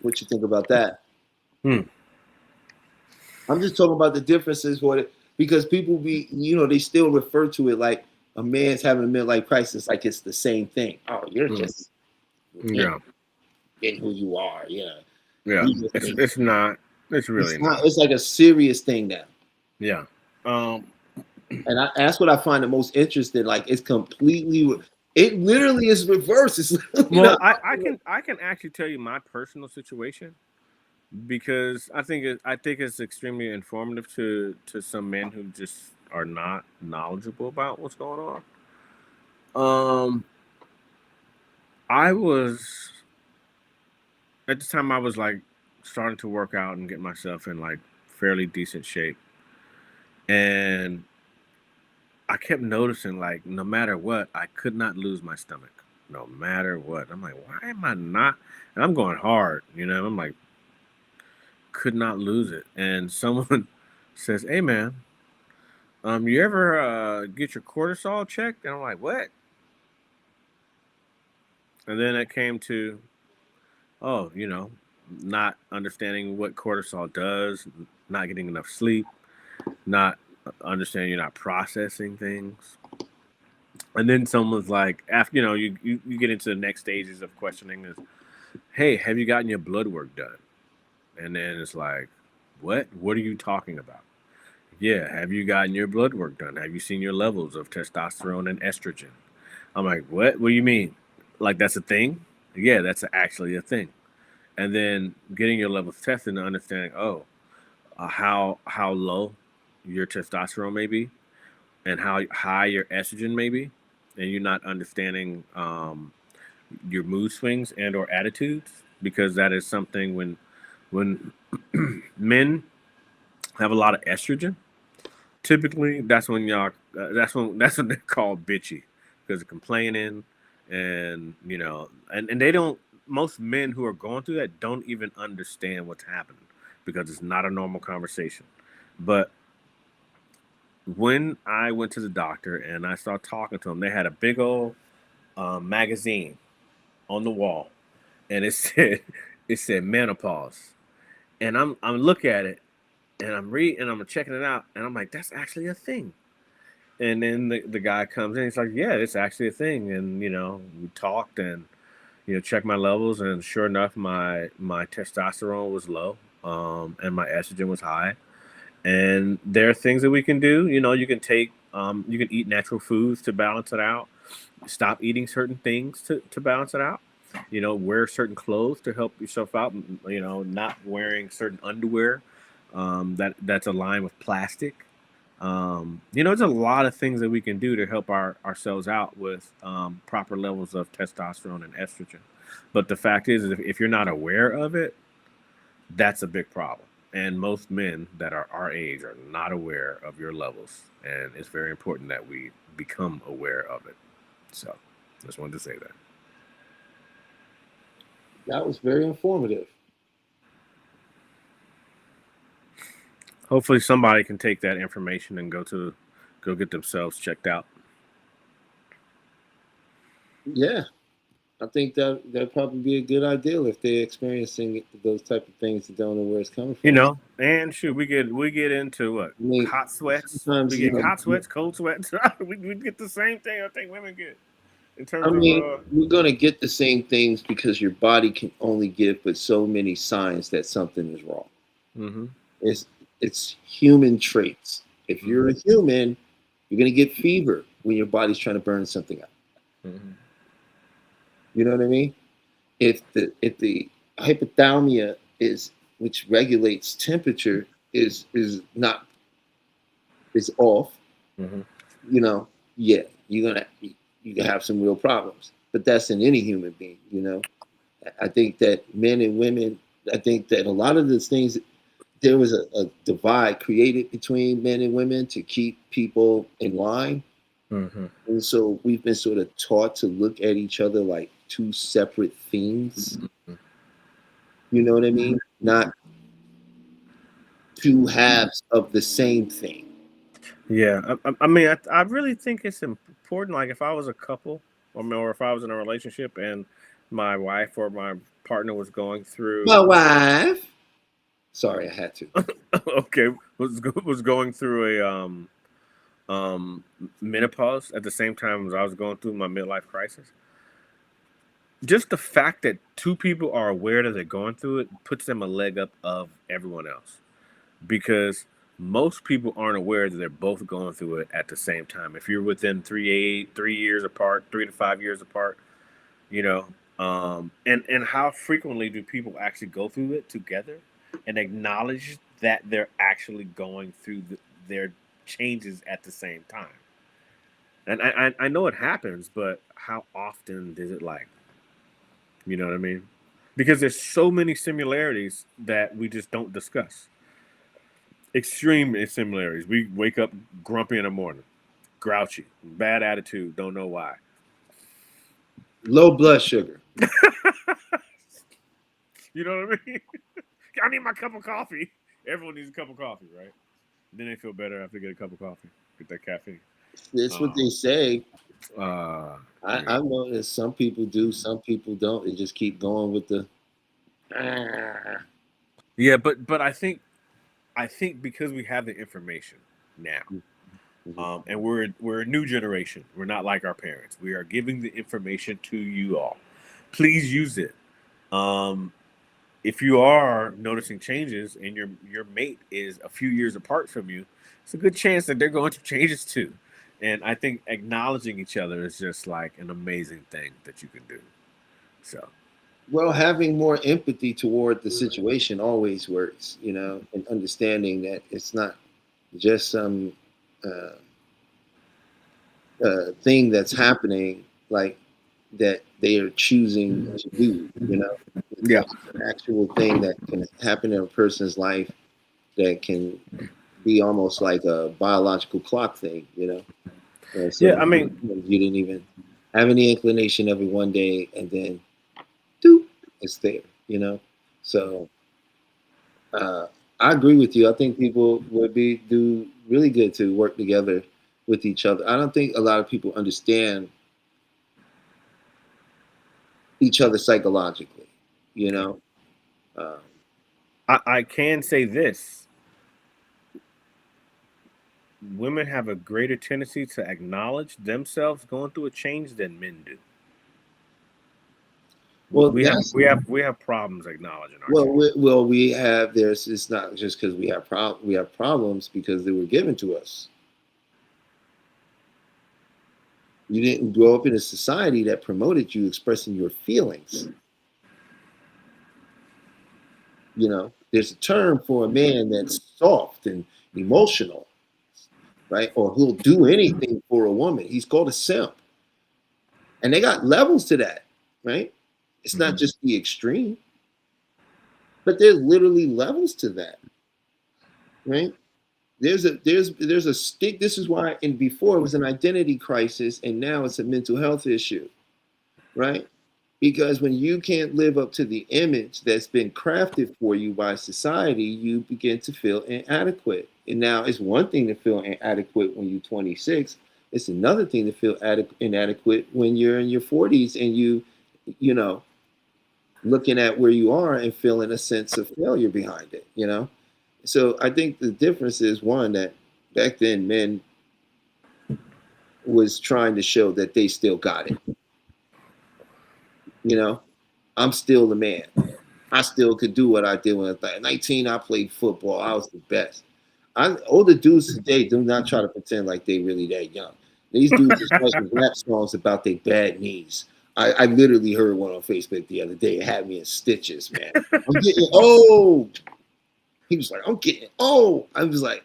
What you think about that? I'm just talking about the differences because people they still refer to it like a man's having a midlife crisis, like it's the same thing. Oh, you're just getting who you are, Yeah, it's not. It's really not. It's like a serious thing now. Yeah. And that's what I find the most interesting. Like it's completely. It literally is reverse. I can actually tell you my personal situation because I think it's extremely informative to some men who just are not knowledgeable about what's going on. I was at the time I was like starting to work out and get myself in like fairly decent shape, and I kept noticing, like, no matter what, I could not lose my stomach. No matter what. I'm like, why am I not? And I'm going hard, I'm like, could not lose it. And someone says, hey, man, you ever get your cortisol checked? And I'm like, what? And then it came to, not understanding what cortisol does, not getting enough sleep, not understanding you're not processing things. And then someone's like, after you get into the next stages of questioning is, hey, have you gotten your blood work done? And then it's like, what are you talking about? Yeah, have you gotten your blood work done? Have you seen your levels of testosterone and estrogen? I'm like, what do you mean? Like, that's a thing? Yeah, that's actually a thing. And then getting your levels tested and understanding, how low your testosterone may be and how high your estrogen may be, and you're not understanding your mood swings and or attitudes, because that is something when men have a lot of estrogen, typically that's when that's when they're called bitchy, because of complaining and and they don't, most men who are going through that don't even understand what's happening because it's not a normal conversation. But when I went to the doctor and I started talking to them, they had a big old magazine on the wall, and it said menopause, and I'm looking at it, and I'm reading and I'm checking it out, and I'm like, that's actually a thing. And then the guy comes in, he's like, yeah, it's actually a thing, and we talked and checked my levels, and sure enough, my testosterone was low, and my estrogen was high. And there are things that we can do. You can take, you can eat natural foods to balance it out. Stop eating certain things to balance it out. Wear certain clothes to help yourself out. Not wearing certain underwear that's aligned with plastic. There's a lot of things that we can do to help ourselves out with proper levels of testosterone and estrogen. But the fact is, if you're not aware of it, that's a big problem. And most men that are our age are not aware of your levels. And it's very important that we become aware of it. So just wanted to say that. That was very informative. Hopefully somebody can take that information and go get themselves checked out. Yeah. I think that'd probably be a good idea if they're experiencing those type of things and don't know where it's coming from. And shoot, we get into what? Hot sweats. We get hot sweats, cold sweats. we get the same thing I think women get. In terms we're gonna get the same things because your body can only give but so many signs that something is wrong. Mm-hmm. It's human traits. If you're a human, you're gonna get fever when your body's trying to burn something out. Mhm. You know what I mean? If the hypothalamia is which regulates temperature is not is off, Mhm. you know, yeah, you can have some real problems. But that's in any human being, you know. I think that men and women, I think that a lot of these things, there was a divide created between men and women to keep people in line. Mhm. And so we've been sort of taught to look at each other like two separate things. Mhm. You know what I mean? Not two halves of the same thing. Yeah, I mean, I really think it's important. Like, if I was a couple, or if I was in a relationship and my wife or my partner was going My through, wife. Sorry, I had to. okay, was going through a menopause at the same time as I was going through my midlife crisis. Just the fact that two people are aware that they're going through it puts them a leg up of everyone else, because most people aren't aware that they're both going through it at the same time. If you're within 3 years apart, 3 to 5 years apart, you know, and how frequently do people actually go through it together and acknowledge that they're actually going through their changes at the same time? And I know it happens, but how often does it, like, you know what I mean? Because there's so many similarities that we just don't discuss. Extreme similarities. We wake up grumpy in the morning, grouchy, bad attitude, don't know why. Low blood sugar. You know what I mean? I need my cup of coffee. Everyone needs a cup of coffee, right? Then they feel better after they get a cup of coffee, get that caffeine. That's what they say. Yeah. I've noticed some people do, some people don't. They just keep going with the. "Ah." Yeah, but I think because we have the information now, and we're a new generation. We're not like our parents. We are giving the information to you all. Please use it. Um, if you are noticing changes and your mate is a few years apart from you, it's a good chance that they're going through changes too. And I think acknowledging each other is just like an amazing thing that you can do. So Well, having more empathy toward the situation always works, you know, and understanding that it's not just some uh, thing that's happening like that they are choosing to do, you know. yeah, It's an actual thing that can happen in a person's life that can be almost like a biological clock thing, you know. And so yeah. I mean, you didn't even have any inclination of it one day, and then, doop, it's there, you know. So uh, I agree with you. I think people would be do really good to work together with each other. I don't think a lot of people understand each other psychologically, you know. Um, I can say this: women have a greater tendency to acknowledge themselves going through a change than men do. We, well, we have that's we have we have problems acknowledging our well, change. we have. There's. It's not just because we have problems because they were given to us. You didn't grow up in a society that promoted you expressing your feelings. You know, there's a term for a man that's soft and emotional, right? Or who'll do anything for a woman. He's called a simp. And they got levels to that, right? It's not Mhm. just the extreme, but there's literally levels to that, right? There's a stick. This is why, and before it was an identity crisis, and now it's a mental health issue, right? Because when you can't live up to the image that's been crafted for you by society, you begin to feel inadequate. And now it's one thing to feel inadequate when you're 26. It's another thing to feel inadequate when you're in your 40s and you know, looking at where you are and feeling a sense of failure behind it, you know? So I think the difference is one that back then men was trying to show that they still got it, you know? I'm still the man. I still could do what I did when I was like 19. I played football. I was the best. Older dudes today do not try to pretend like they really that young. These dudes just writing rap songs about their bad knees. I literally heard one on Facebook the other day. It had me in stitches, man. I'm getting old. He was like, I'm getting old. I was like,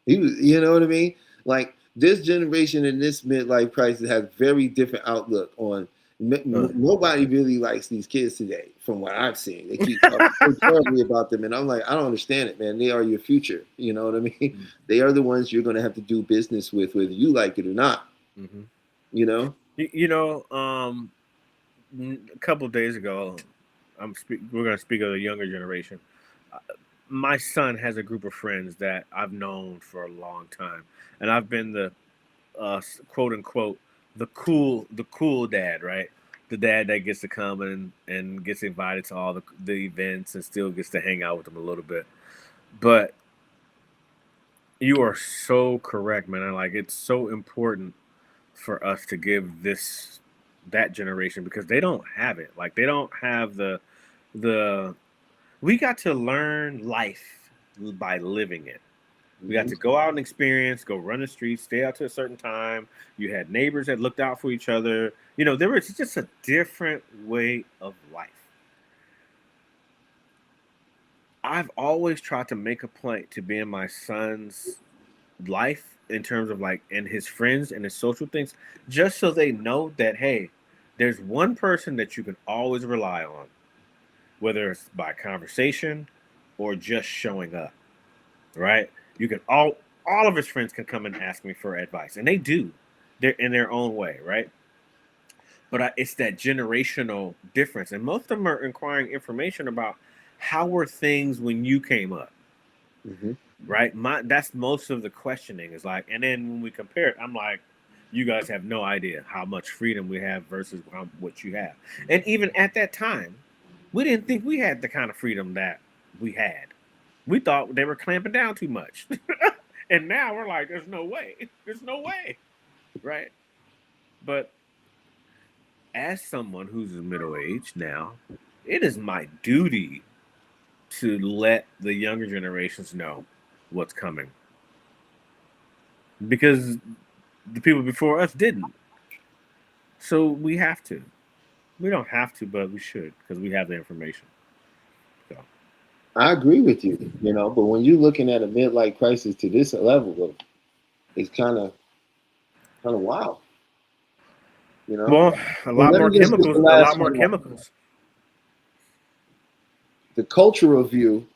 he was, you know what I mean? Like this generation in this midlife crisis has very different outlook on. Nobody really likes these kids today, from what I've seen. They keep talking so terribly about them, and I'm like, I don't understand it, man. They are your future. You know what I mean? They are the ones you're going to have to do business with, whether you like it or not. Mm-hmm. You know? A couple of days ago, we're going to speak of the younger generation. My son has a group of friends that I've known for a long time, and I've been the quote unquote the cool dad, right? The dad that gets to come and gets invited to all the events and still gets to hang out with them a little bit. But you are so correct, man. And like, it's so important for us to give that generation, because they don't have it. Like, they don't have the we got to learn life by living it. We got to go out and experience, go run the streets, stay out to a certain time. You had neighbors that looked out for each other. You know, there was just a different way of life. I've always tried to make a point to be in my son's life in terms of like, and his friends and his social things, just so they know that, hey, there's one person that you can always rely on, whether it's by conversation or just showing up, right? You can all of his friends can come and ask me for advice, and they do. They're in their own way, right? But it's that generational difference, and most of them are inquiring information about how were things when you came up, right? That's most of the questioning is like, and then when we compare it, I'm like, you guys have no idea how much freedom we have versus what you have, and even at that time, we didn't think we had the kind of freedom that we had. We thought they were clamping down too much. And now we're like, there's no way. There's no way. Right? But as someone who's middle-aged now, it is my duty to let the younger generations know what's coming. Because the people before us didn't. So we have to. We don't have to, but we should, because we have the information. So. I agree with you, but when you're looking at a midlife crisis to this level, it's kind of wild. Well, a lot more chemicals. The cultural view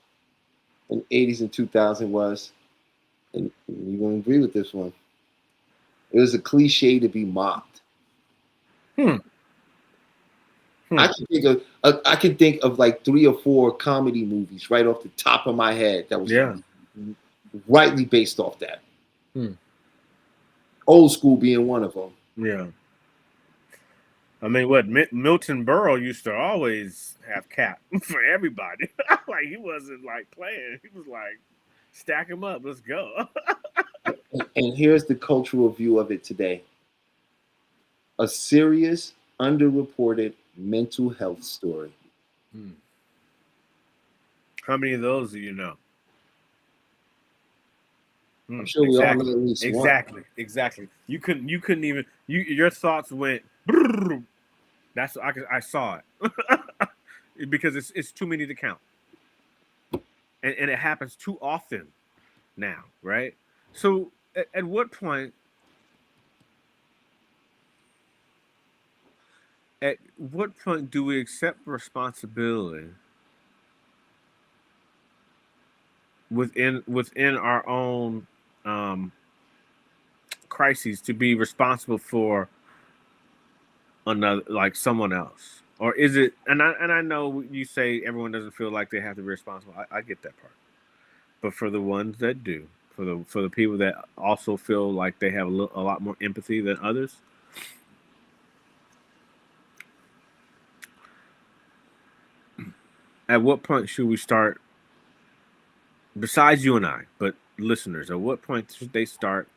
in the 80s and 2000s was, and you're going to agree with this one, it was a cliche to be mocked. I can think of like 3 or 4 comedy movies right off the top of my head that was rightly based off that. Old School being one of them. Yeah. I mean, what Milton Berle used to always have cap for everybody. Like, he wasn't like playing. He was like, stack them up, let's go. And here's the cultural view of it today. A serious, underreported mental health story. How many of those do you know? I'm sure we all know at least one. Exactly. You couldn't even. Your thoughts went. Brrr. That's I saw it because it's too many to count, and it happens too often now, right? So at what point? At what point do we accept responsibility within our own crises to be responsible for another, like someone else? Or is it, and I know you say everyone doesn't feel like they have to be responsible. I get that part. But for the ones that do, for the people that also feel like they have a lot more empathy than others, at what point should we start, besides you and I, but listeners, at what point should they start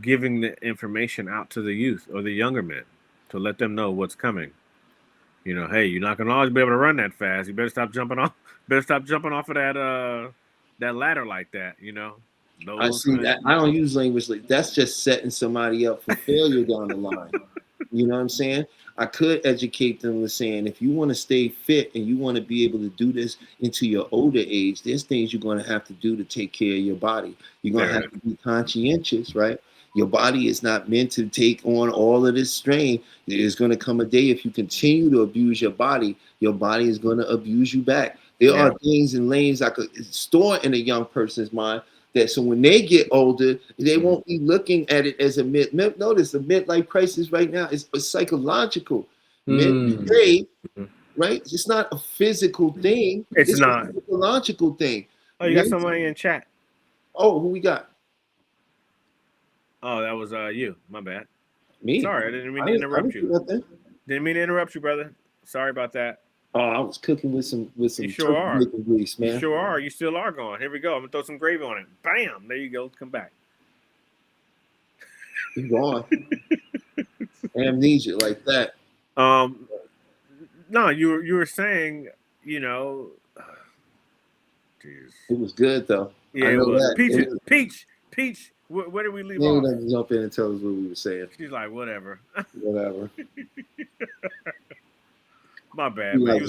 giving the information out to the youth or the younger men to let them know what's coming? Hey, you're not gonna always be able to run that fast. You better stop jumping off. Of that ladder like that. I see that. I don't use language like that's just setting somebody up for failure down the line. You know what I'm saying? I could educate them with saying if you want to stay fit and you want to be able to do this into your older age, there's things you're going to have to do to take care of your body. You're going to have to be conscientious, right? Your body is not meant to take on all of this strain. There's going to come a day if you continue to abuse your body is going to abuse you back. There are things and lanes I could store in a young person's mind that so when they get older, they won't be looking at it as a notice the midlife crisis right now is psychological. Midday, right? It's not a physical thing. It's not a psychological thing. Oh, you got somebody in chat. Oh, who we got? Oh, that was you. My bad. Me? Sorry, I didn't mean to interrupt you. Didn't mean to interrupt you, brother. Sorry about that. Oh, I was cooking with some you sure are. Grease, man. You sure are. You still are going. Here we go. I'm gonna throw some gravy on it. Bam! There you go. Come back. You're gone. Amnesia like that. No, you were saying, you know, geez. It was good though. Yeah, it was. Peach. Where did we leave off? Let me jump in and tell us what we were saying. She's like, whatever. Whatever. My bad, man. He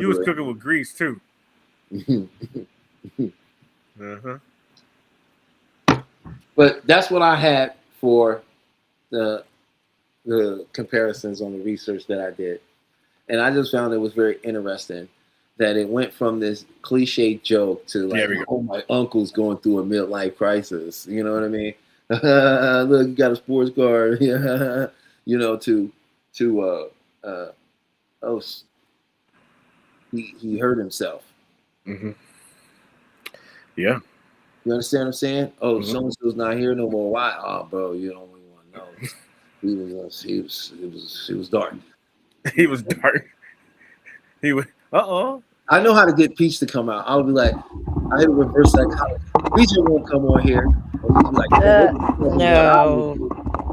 was cooking with grease too. But that's what I had for the comparisons on the research that I did. And I just found it was very interesting that it went from this cliche joke to like, oh, my uncle's going through a midlife crisis. You know what I mean? Look, you got a sports car. You know, he hurt himself. Mm-hmm. Yeah. You understand what I'm saying? Oh, so-and-so's not here no more. Why? Oh, bro, you don't even want to know. He was dark. He was dark. He was. I know how to get Peach to come out. I'll be like, I hit a reverse psychology. Peach won't come on here. And be like, no.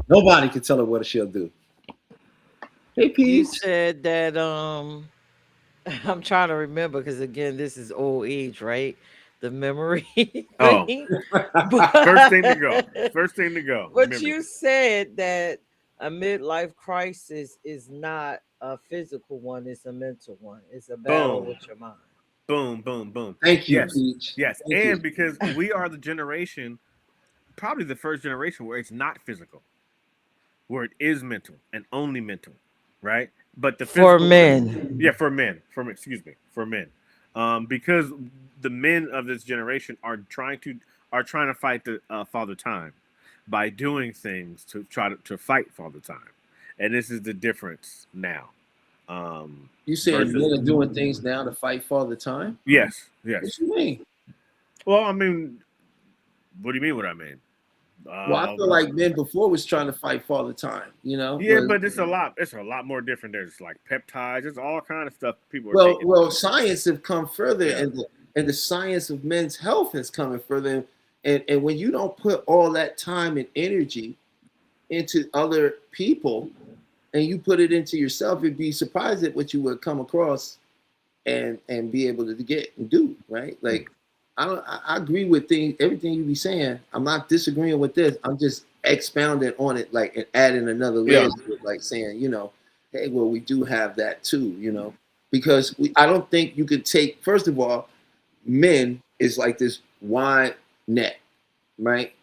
Nobody can tell her what she'll do. Hey, Peach. You said that I'm trying to remember because again, this is old age, right? The memory thing. First thing to go. But memory. You said that a midlife crisis is not a physical one, it's a mental one. It's a battle with your mind. Boom. Thank you, yes. Peach. Yes. Thank you. Because we are the generation, probably the first generation where it's not physical, where it is mental and only mental, right? But the for men. For men. Because the men of this generation are trying to fight the Father Time by doing things to try to fight Father Time, and this is the difference now. You saying men are doing things now to fight Father Time? Yes. What you mean? Well, I mean, what do you mean? What I mean? Well, I feel like men before was trying to fight Father Time, you know. Yeah, but it's a lot more different. There's like peptides. There's all kind of stuff people are taking. Well, science have come further, and the science of men's health has come further. And when you don't put all that time and energy into other people, and you put it into yourself, you'd be surprised at what you would come across, and be able to get and do right. Like I agree with everything you be saying. I'm not disagreeing with this. I'm just expounding on it, like, and adding another layer to it, like saying, you know, hey, well, we do have that too, you know, because I don't think you could take. First of all, men is like this wide net, right?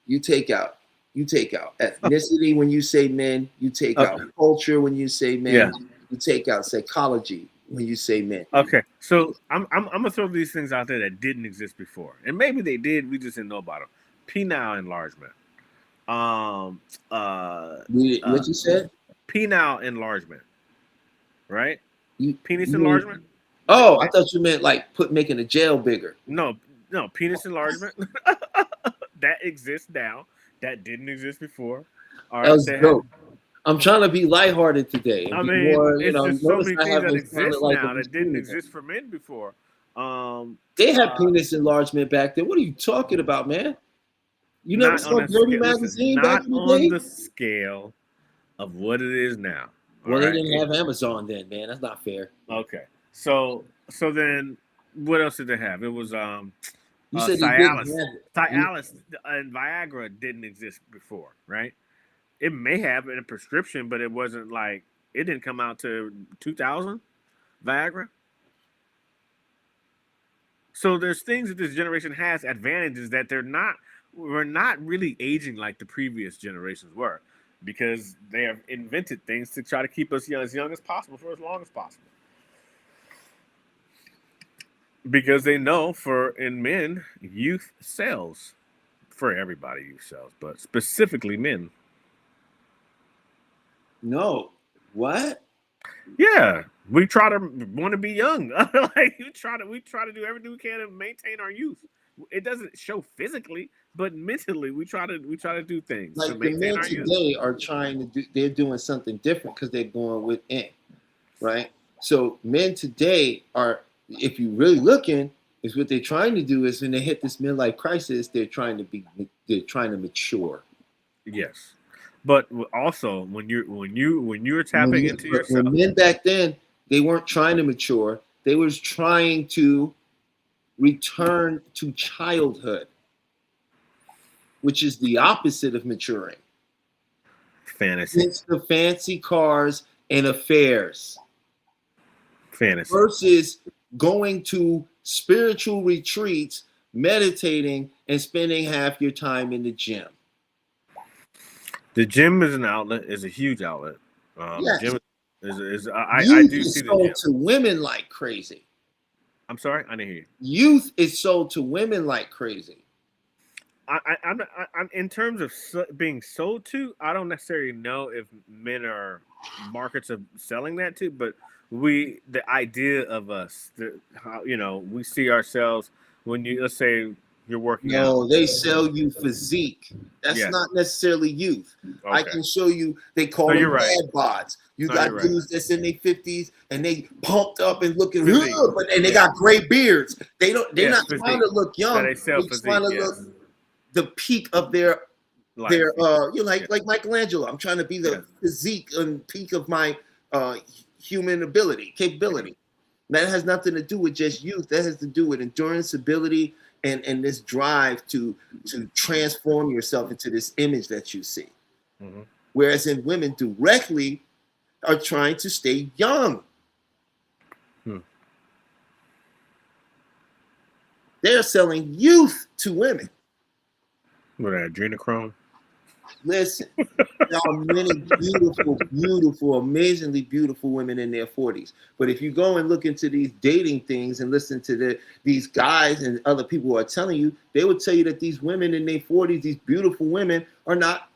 You take out ethnicity when you say men. You take out culture when you say men. Yeah. You take out psychology when you say men. Okay, so I'm gonna throw these things out there that didn't exist before, and maybe they did. We just didn't know about them. Penile enlargement. What you said? Penile enlargement. Right? Penis enlargement. Oh, I thought you meant like making the jail bigger. No, penis enlargement. That exists now. That didn't exist before. That was dope. I'm trying to be lighthearted today. I mean, it's just so many things that exist now that didn't exist for men before. They had penis enlargement back then. What are you talking about, man? You never saw Dirty Magazine back in the day? Not on the scale of what it is now. Well, they didn't have Amazon then, man. That's not fair. Okay. So then what else did they have? It was You said they didn't Cialis, have it. Cialis, and Viagra didn't exist before, right? It may have in a prescription, but it wasn't like it didn't come out to 2000. Viagra. So there's things that this generation has advantages that we're not really aging like the previous generations were, because they have invented things to try to keep us as young as possible for as long as possible. Because they know in men, youth sells. For everybody, youth sells, but specifically men. No. What? Yeah, we try to want to be young. Like we try to do everything we can to maintain our youth. It doesn't show physically, but mentally we try to do things to Like the maintain men our youth. today are trying to do, they're doing something different because they're going within, right? So men today are, if you really looking, is what they're trying to do is when they hit this midlife crisis, they're trying to mature. Yes, but also when you're tapping into yourself. When men back then, they weren't trying to mature. They was trying to return to childhood, which is the opposite of maturing. Fantasy. It's the fancy cars and affairs. Fantasy. Versus going to spiritual retreats, meditating, and spending half your time in the gym. The gym is an outlet, is a huge outlet. Yes. The gym I do see the sold gym. to women like crazy. I'm sorry, I didn't hear you. Youth is sold to women like crazy. I'm in terms of being sold to, I don't necessarily know if men are markets of selling that to, but the idea of us, how we see ourselves when let's say you're working out. No, they sell you physique. That's not necessarily youth. Okay. I can show you. They call them bad bods. You got dudes that's in their 50s and they pumped up and looking good, but and they got gray beards. They're not trying to look young. They're trying to look the peak of their like Michelangelo. I'm trying to be the physique and peak of my human capability. That has nothing to do with just youth. That has to do with endurance, ability, and this drive to transform yourself into this image that you see. Mm-hmm. Whereas in women directly are trying to stay young. They're selling youth to women. What, adrenochrome? Listen, there are many beautiful, beautiful, amazingly beautiful women in their 40s. But if you go and look into these dating things and listen to these guys and other people who are telling you, they would tell you that these women in their 40s, these beautiful women, are not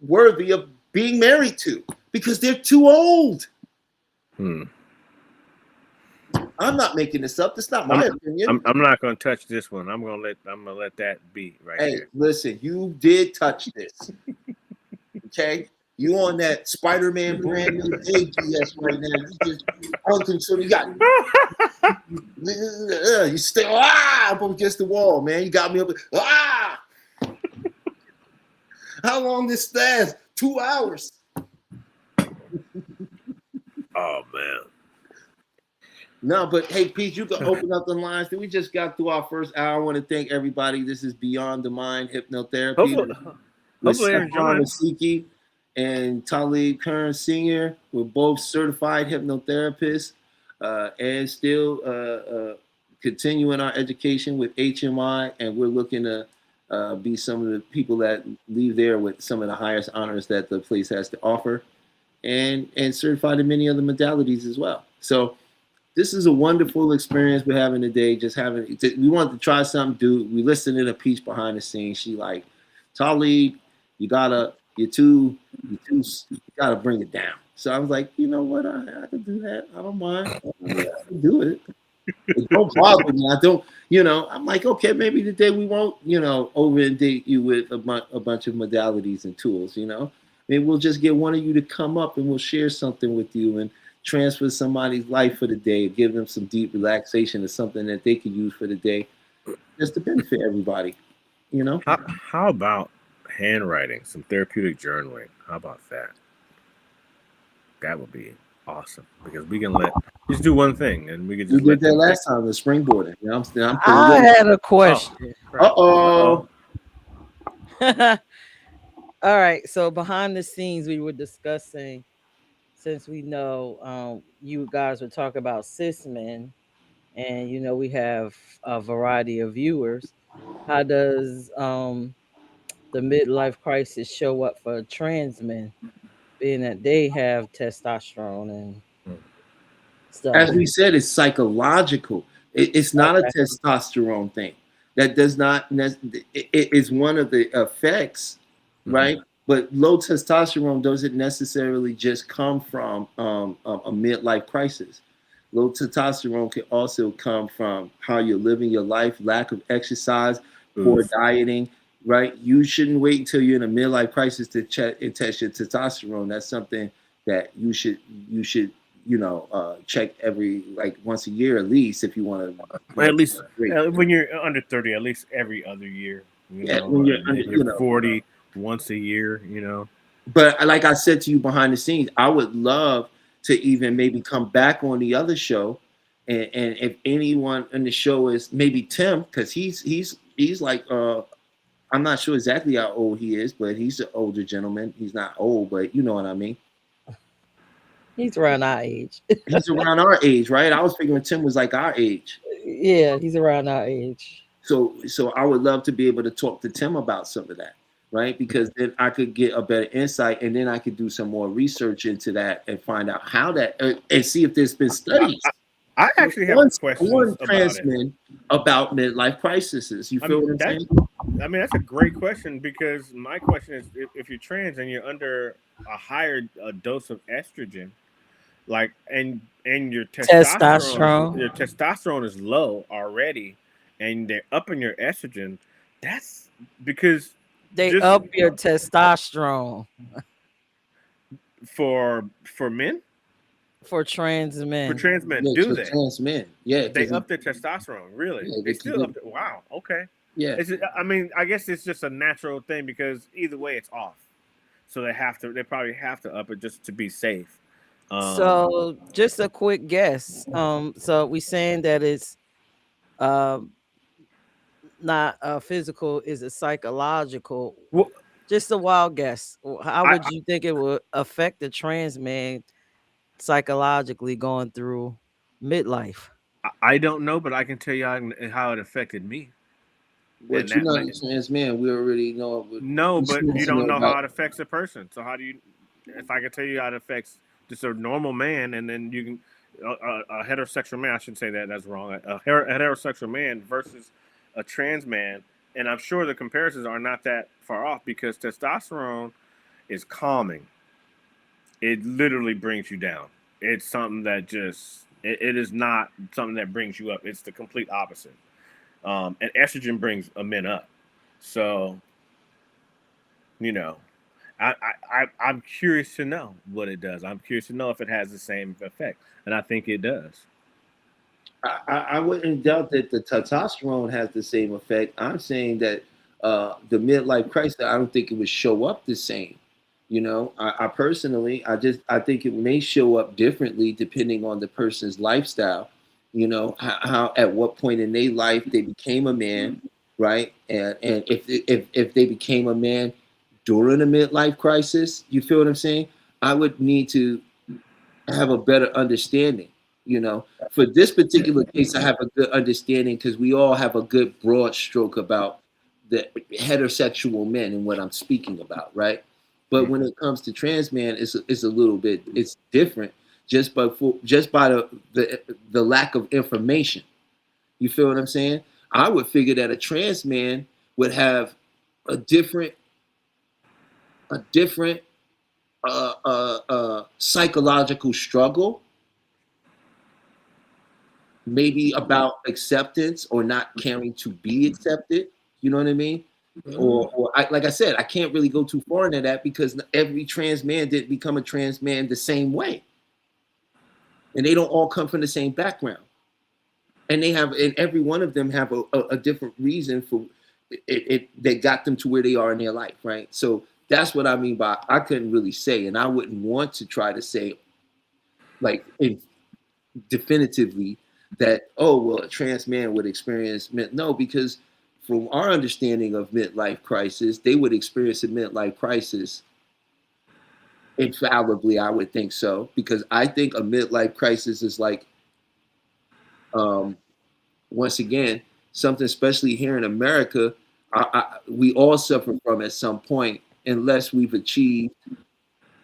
worthy of being married to because they're too old. I'm not making this up. That's not my opinion. I'm not going to touch this one. I'm going to let that be right here. Hey, listen, you did touch this. Okay, you on that Spider-Man brand new AGS right now? You just uncontrolled. You got you still up against the wall, man. You got me up. How long this lasts? 2 hours. Oh man. No, but hey, Pete, you can open up the lines. We just got through our first hour. I want to thank everybody. This is Beyond the Mind Hypnotherapy. Hopefully Stefan Masiki and Talib Kern Sr. We're both certified hypnotherapists and still continuing our education with HMI. And we're looking to be some of the people that leave there with some of the highest honors that the place has to offer, and certified in many other modalities as well. So this is a wonderful experience we're having today. We wanted to try something, dude. We listened to the Peach behind the scenes. She like, Talib, you gotta bring it down. So I was like, you know what? I can do that. I don't mind. I can do it. It don't bother me. I don't, I'm like, okay, maybe today we won't, over-inundate you with a bunch of modalities and tools, Maybe we'll just get one of you to come up and we'll share something with you and transfer somebody's life for the day, give them some deep relaxation or something that they could use for the day, just to benefit everybody, How about handwriting, some therapeutic journaling? How about that? That would be awesome because we can let Just do one thing, and we could We just did let that them last time, the springboarding. You know, I'm I had a question. Uh-oh. All right. So behind the scenes, we were discussing, since we know you guys were talking about cis men, and we have a variety of viewers. How does the midlife crisis show up for trans men, being that they have testosterone and stuff? As we said, it's psychological. It's not a Okay. testosterone thing. That does not. It is one of the effects, right? But low testosterone doesn't necessarily just come from a midlife crisis. Low testosterone can also come from how you're living your life, lack of exercise, poor Oof. dieting, right? You shouldn't wait until you're in a midlife crisis to check and test your testosterone. That's something that you should check every like once a year at least if you want to. At least when you're under 30, at least every other year. When you're under, if you're 40, once a year. But like I said to you behind the scenes, I would love to even maybe come back on the other show, and if anyone in the show is maybe Tim, because he's like I'm not sure exactly how old he is, but he's an older gentleman. He's not old, but you know what I mean. He's around our age. He's around our age, right? I was figuring Tim was like our age. Yeah, he's around our age. So I would love to be able to talk to Tim about some of that, right? Because then I could get a better insight, and then I could do some more research into that and find out how that and see if there's been studies. I actually have questions about midlife crises. You feel what I'm saying? I mean, that's a great question, because my question is, if you're trans and you're under a higher dose of estrogen, like and your testosterone is low already, and they're upping your estrogen, that's because they up your testosterone for men. For trans men. For trans men, trans men, yeah, they up their testosterone. Really, yeah, they still up. Wow, okay, yeah. I mean, I guess it's just a natural thing, because either way, it's off. So they probably have to up it just to be safe. So just a quick guess. So we saying that it's not physical, is it psychological? Well, just a wild guess. How would you think it would affect the trans man psychologically going through midlife? I don't know, but I can tell you how it affected me. But you're not a trans man. We already know. No, but you don't know how it affects a person. So how do you? If I can tell you how it affects just a normal man, and then you can a heterosexual man. I shouldn't say that. That's wrong. A heterosexual man versus a trans man, and I'm sure the comparisons are not that far off, because testosterone is calming. It literally brings you down. It's something that it is not something that brings you up. It's the complete opposite. And estrogen brings a men up. So, I'm curious to know what it does. I'm curious to know if it has the same effect, and I think it does. I wouldn't doubt that the testosterone has the same effect. I'm saying that the midlife crisis, I don't think it would show up the same. I personally, I think it may show up differently depending on the person's lifestyle. How at what point in their life they became a man, right? And if they became a man during a midlife crisis, you feel what I'm saying? I would need to have a better understanding. For this particular case, I have a good understanding because we all have a good broad stroke about the heterosexual men and what I'm speaking about, right? But when it comes to trans man, it's a little bit, it's different just by the lack of information. You feel what I'm saying? I would figure that a trans man would have a different psychological struggle, maybe about acceptance or not caring to be accepted. You know what I mean? Or like I said, I can't really go too far into that because every trans man didn't become a trans man the same way. And they don't all come from the same background. And every one of them have a different reason for it that got them to where they are in their life, right? So that's what I mean by I couldn't really say, and I wouldn't want to try to say, like, definitively that, oh well, a trans man would experience no, because from our understanding of midlife crisis, they would experience a midlife crisis infallibly. I would think so, because I think a midlife crisis is like, um, once again, something, especially here in America, we all suffer from at some point, unless we've achieved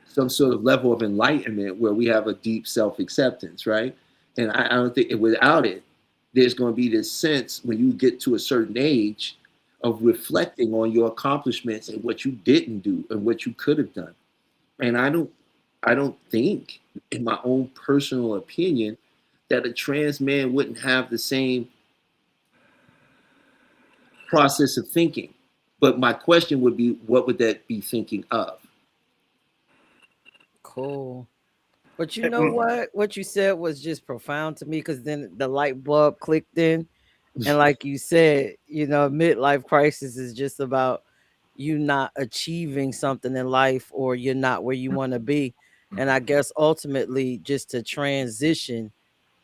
some sort of level of enlightenment where we have a deep self-acceptance, right? And I don't think without it, there's going to be this sense when you get to a certain age of reflecting on your accomplishments and what you didn't do and what you could have done. And I don't think, in my own personal opinion, that a trans man wouldn't have the same process of thinking. But my question would be, what would that be thinking of? Cool. But you know what? What you said was just profound to me, because then the light bulb clicked in. And like you said, midlife crisis is just about you not achieving something in life, or you're not where you want to be. And I guess ultimately just to transition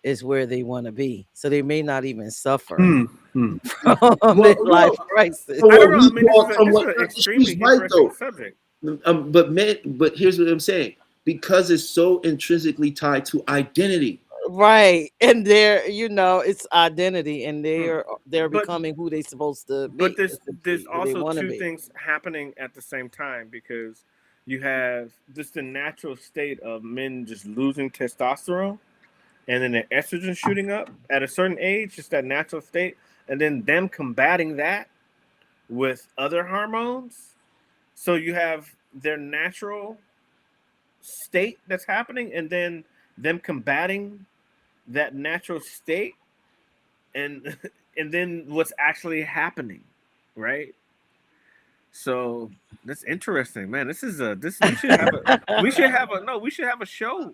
is where they want to be. So they may not even suffer from midlife crisis. I don't know. I mean, this is an extremely interesting subject. But here's what I'm saying. Because it's so intrinsically tied to identity. Right. And it's identity, and they're becoming who they're supposed to be. But there's also two things happening at the same time, because you have just the natural state of men just losing testosterone, and then the estrogen shooting up at a certain age, just that natural state, and then them combating that with other hormones. So you have their natural state that's happening, and then them combating that natural state, and then what's actually happening, right? So that's interesting, man. We should have a show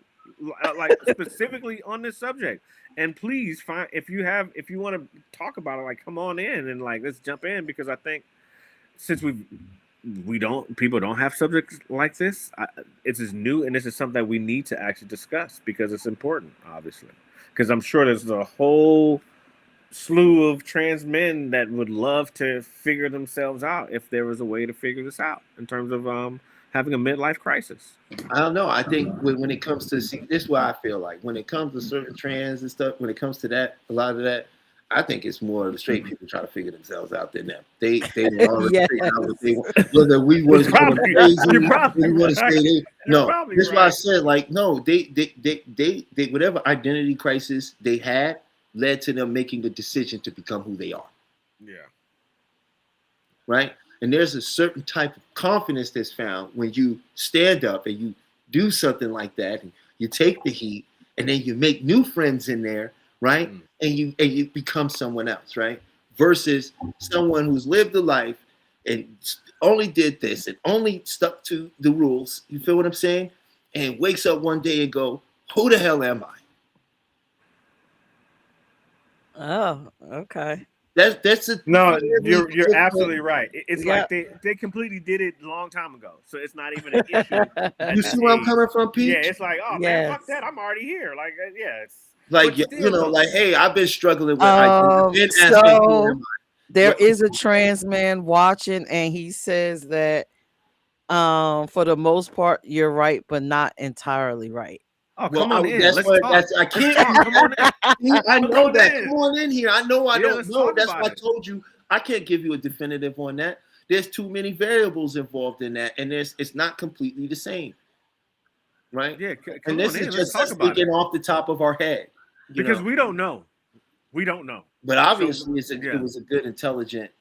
like specifically on this subject. And please if you want to talk about it, like, come on in and like let's jump in, because I think since people don't have subjects like this, it's as new, and this is something that we need to actually discuss, because it's important, obviously, because I'm sure there's a whole slew of trans men that would love to figure themselves out if there was a way to figure this out in terms of having a midlife crisis. I don't know. I think when it comes to, this is what I feel like when it comes to certain trans and stuff, when it comes to that, a lot of that, I think it's more the straight people trying to figure themselves out than them. They already figure out what they want. Whether we want to go crazy, we want to stay. No, that's why I said, like, no, they whatever identity crisis they had led to them making the decision to become who they are. Yeah. Right. And there's a certain type of confidence that's found when you stand up and you do something like that, and you take the heat, and then you make new friends in there, right? And you become someone else, right? Versus someone who's lived a life and only did this and only stuck to the rules. You feel what I'm saying? And wakes up one day and go, who the hell am I? Oh, okay. That's you're absolutely right. It's like they completely did it a long time ago, so it's not even an issue. You see where I'm coming from, Pete? Yeah, it's like, oh man, fuck that, I'm already here. Like, it's like, like, hey, I've been struggling with. So there is a trans man watching, and he says that for the most part you're right, but not entirely right. Oh, come on in. I can't. Come on in. I know that. Come on in here. I know I don't know. That's why I told you I can't give you a definitive on that. There's too many variables involved in that, and it's not completely the same, right? Yeah. And this is just us speaking off the top of our head, because we don't know. We don't know. But obviously, it was a good, intelligent,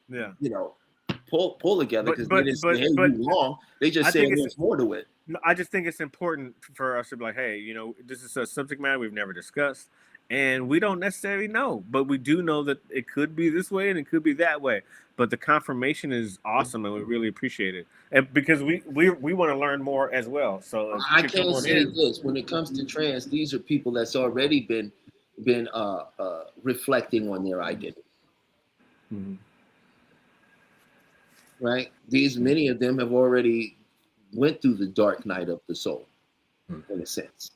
pull together, because they didn't say, hey, you wrong. They just said there's more to it. I just think it's important for us to be like, hey, this is a subject matter we've never discussed, and we don't necessarily know, but we do know that it could be this way and it could be that way. But the confirmation is awesome, and we really appreciate it, and because we want to learn more as well. So I can say this: when it comes to trans, these are people that's already been reflecting on their identity. Mm-hmm. Right? Many of them have already went through the dark night of the soul, in a sense,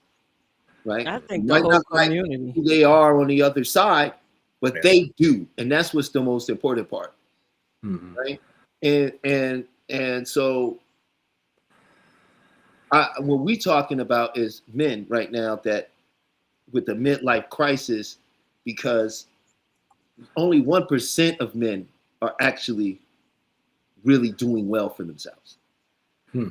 right? I think the Might whole not like community. who they are on the other side, but Yeah. they do, and that's what's the most important part, Mhm. right? And so what we talking about is men right now that with the midlife crisis, because only 1% of men are actually really doing well for themselves. Hmm.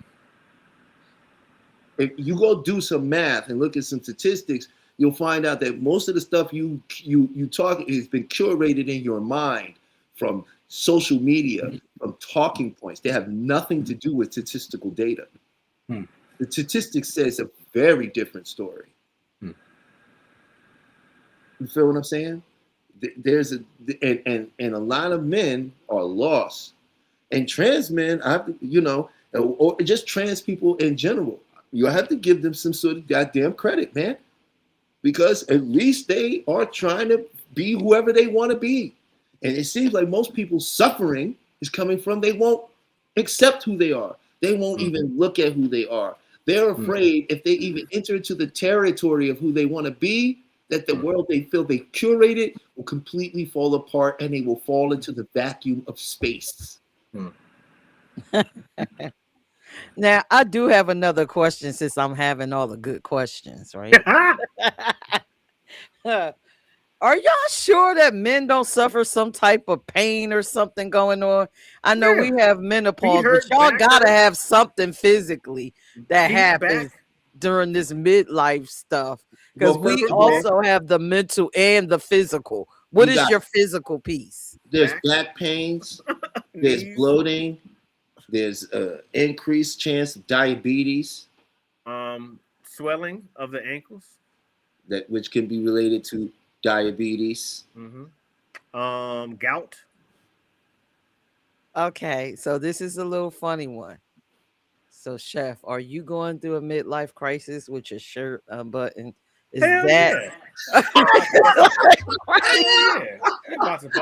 If you go do some math and look at some statistics, you'll find out that most of the stuff you talk has been curated in your mind from social media, from talking points. They have nothing to do with statistical data. Hmm. The statistics says a very different story. Hmm. You feel what I'm saying? There's and a lot of men are lost, and trans men, or just trans people in general, you have to give them some sort of goddamn credit, man, because at least they are trying to be whoever they want to be. And it seems like most people's suffering is coming from they won't accept who they are. They won't even look at who they are. They're afraid if they even enter into the territory of who they want to be, that the world they feel they curated will completely fall apart and they will fall into the vacuum of space. Now, I do have another question since I'm having all the good questions, right? Are y'all sure that men don't suffer some type of pain or something going on? I know we have menopause, but hurt, y'all back gotta hurt. have something physically that Feet, happens back. during this midlife stuff. Because Well, we first of all, also have the mental and the physical. What You is got- your physical piece? there's Back. back pains, there's Knees. bloating, there's increased chance of diabetes, Swelling of the ankles. that which can be related to diabetes. Gout. Okay, so this is a little funny one. So, Chef, are you going through a midlife crisis with your shirt unbuttoned? Is Hell that yeah. Hell yeah.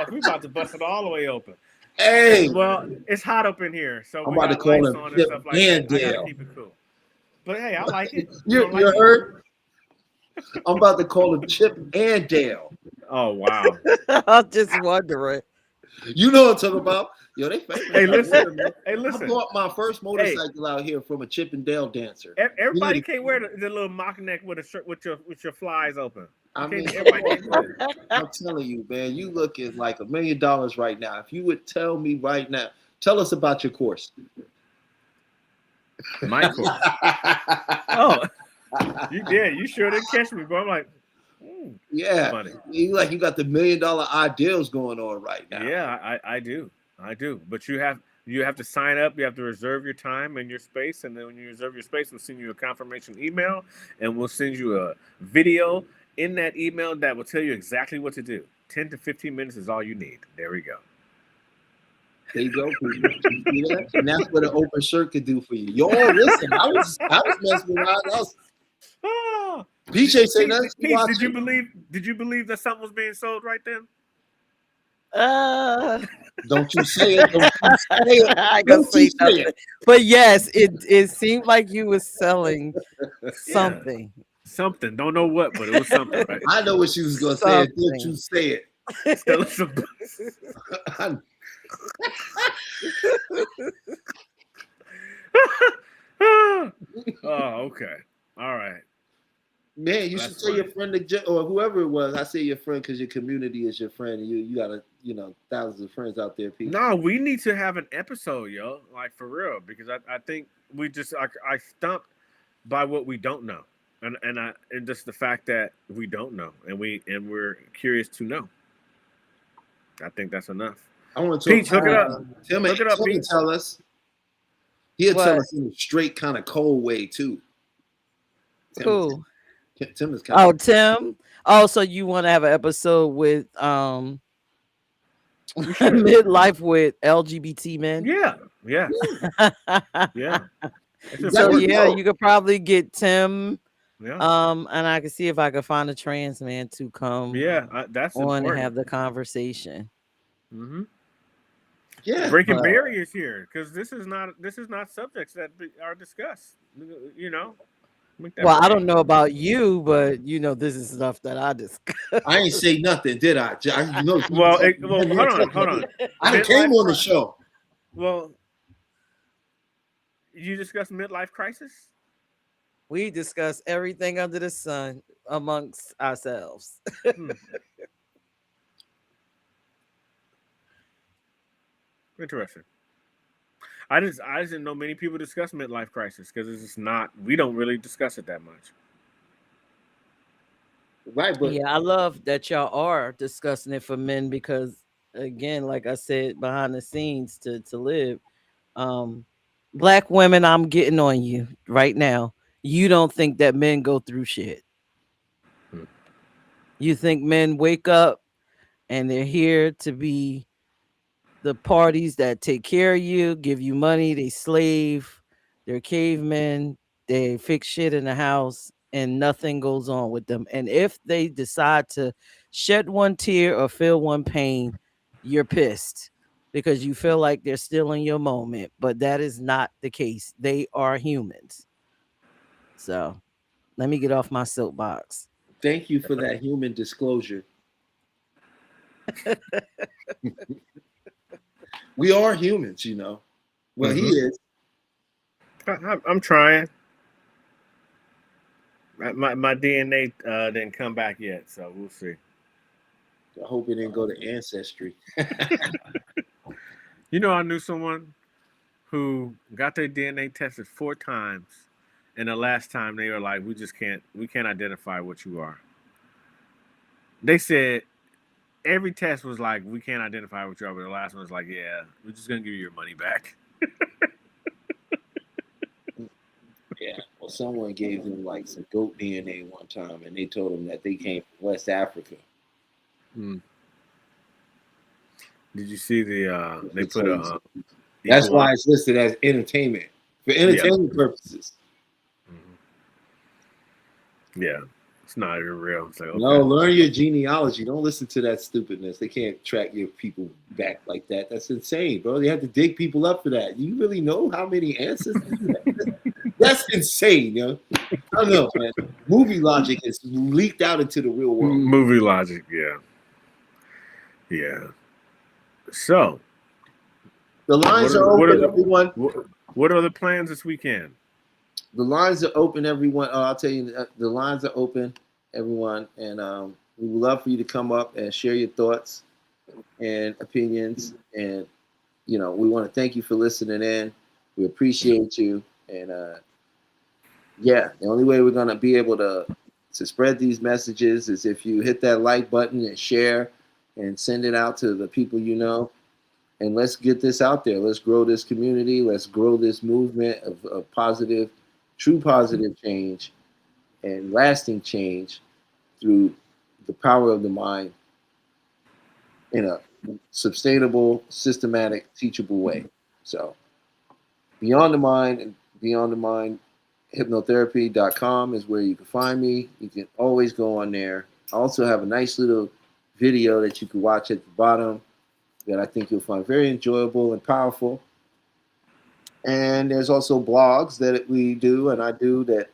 We about to bust it all the way open. Hey, Well, it's hot up in here, so I'm we about to got call lights him on and Chip stuff like that. I Andale. gotta keep it cool. But hey, I like it. you don't like it? heard? I'm about to call him Chip and Dale. Oh wow. I'm just wondering. You know what I'm talking about? Yo, they famous. Hey, listen. Hey, I listen. bought my first motorcycle out here from a Chip and Dale dancer. Everybody You need to- can't wear the little mock neck with a shirt with your flies open. I mean, Everybody can't do it. I'm telling you, man, you looking like $1 million right now. If you would tell me right now, tell us about your course. My course. Oh, you did. You sure didn't catch me, bro. I'm like, Yeah, funny. you got the $1 million ideals going on right now. Yeah, I do. But you have to sign up. You have to reserve your time and your space, and then when you reserve your space, we'll send you a confirmation email, and we'll send you a video in that email that will tell you exactly what to do. 10 to 15 minutes is all you need. There we go. There you go. You see that? And that's what an open shirt could do for you. Yo, listen, I was messing around. Ah, DJ say nothing. Pete, did you believe that something was being sold right then? Don't you say it. Don't you say it. I ain't gonna Don't say you say nothing. it. But yes, it seemed like you was selling something. Something. Don't know what, but it was something, right? I know what she was going to say. Don't Something. you say it. Selling some- oh, okay. All right. Man, you That's should tell your friend or whoever it was. I say your friend because your community is your friend, and you got thousands of friends out there. People. No, we need to have an episode, yo, like for real, because I think we just I stumped by what we don't know, and just the fact that we don't know, and we're curious to know. I think that's enough. I want to talk. Peach, hook it up. Tim, Hook it up, Tim Peach. tell us. He'll What? tell us in a straight kind of cold way too. Cool. Tim is kind Oh, of. Tim. Oh, so you want to have an episode with midlife with LGBT men? Yeah. It's So important. yeah, you could probably get Tim. Yeah. And I can see if I could find a trans man to come That's on and important. have the conversation. Mm-hmm. Yeah. Breaking But- barriers here, because this is not subjects that are discussed. Make that Well, I rain. don't know about you, but this is stuff that I discuss. I ain't say nothing, did I? You know, Well, hold on. I done came on the show. Well, you discussed midlife crisis. We discuss everything under the sun amongst ourselves. Hmm. Interesting. I just didn't know many people discuss midlife crisis because it's just not. We don't really discuss it that much. Right, but Yeah, I love that y'all are discussing it for men because, again, like I said, behind the scenes to live, um, black women, I'm getting on you right now. You don't think that men go through shit. Hmm. You think men wake up and they're here to be the parties that take care of you, give you money, they slave, they're cavemen, they fix shit in the house, and nothing goes on with them. And if they decide to shed one tear or feel one pain, you're pissed because you feel like they're still in your moment. But that is not the case. They are humans. So let me get off my soapbox. thank you for that human disclosure. We are humans, you know. Well, he Mhm. is. I'm trying. My DNA didn't come back yet, so we'll see. I hope it didn't go to ancestry. You know, I knew someone who got their DNA tested 4 times, and the last time they were like, we can't identify what you are." They said every test was like, "We can't identify what you are," but the last one was like, "Yeah, we're just gonna give you your money back." Yeah. Well, someone gave them like some goat DNA one time, and they told them that they came from West Africa. Hmm. Did you see they It's put a crazy. That's iguana? why it's listed as entertainment for Yeah. entertainment purposes. Mhm. Yeah, it's not even real. It's like, okay. No, learn your genealogy. Don't listen to that stupidness. They can't track your people back like that. That's insane, bro. They have to dig people up for that. You really know how many ancestors you have? That's insane, yo. I don't know, man. Movie logic is leaked out into the real world. Movie logic, yeah. Yeah. So, The lines are what open, are everyone. what are the plans this weekend? The lines are open, everyone. I'll tell you, the lines are open, everyone, and we would love for you to come up and share your thoughts and opinions. And we want to thank you for listening in. We appreciate you, and yeah, the only way we're gonna be able to spread these messages is if you hit that like button and share, and send it out to the people you know. And let's get this out there. Let's grow this community. Let's grow this movement of positive, true positive change and lasting change through the power of the mind in a sustainable, systematic, teachable way. So, Beyond the Mind and Beyond the Mind hypnotherapy.com is where you can find me. You can always go on there. I also have a nice little video that you can watch at the bottom that I think you'll find very enjoyable and powerful. And there's also blogs that we do and I do that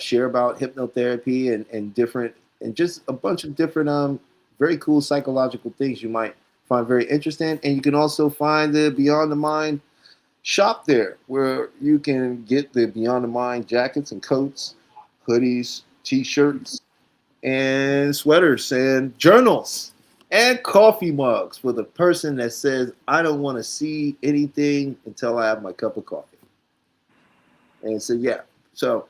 share about hypnotherapy and different and just a bunch of different very cool psychological things you might find very interesting. And you can also find the Beyond the Mind shop there where you can get the Beyond the Mind jackets and coats, hoodies, t-shirts, and sweaters and journals and coffee mugs for the person that says, I don't want to see anything until I have my cup of coffee. And so, yeah. So,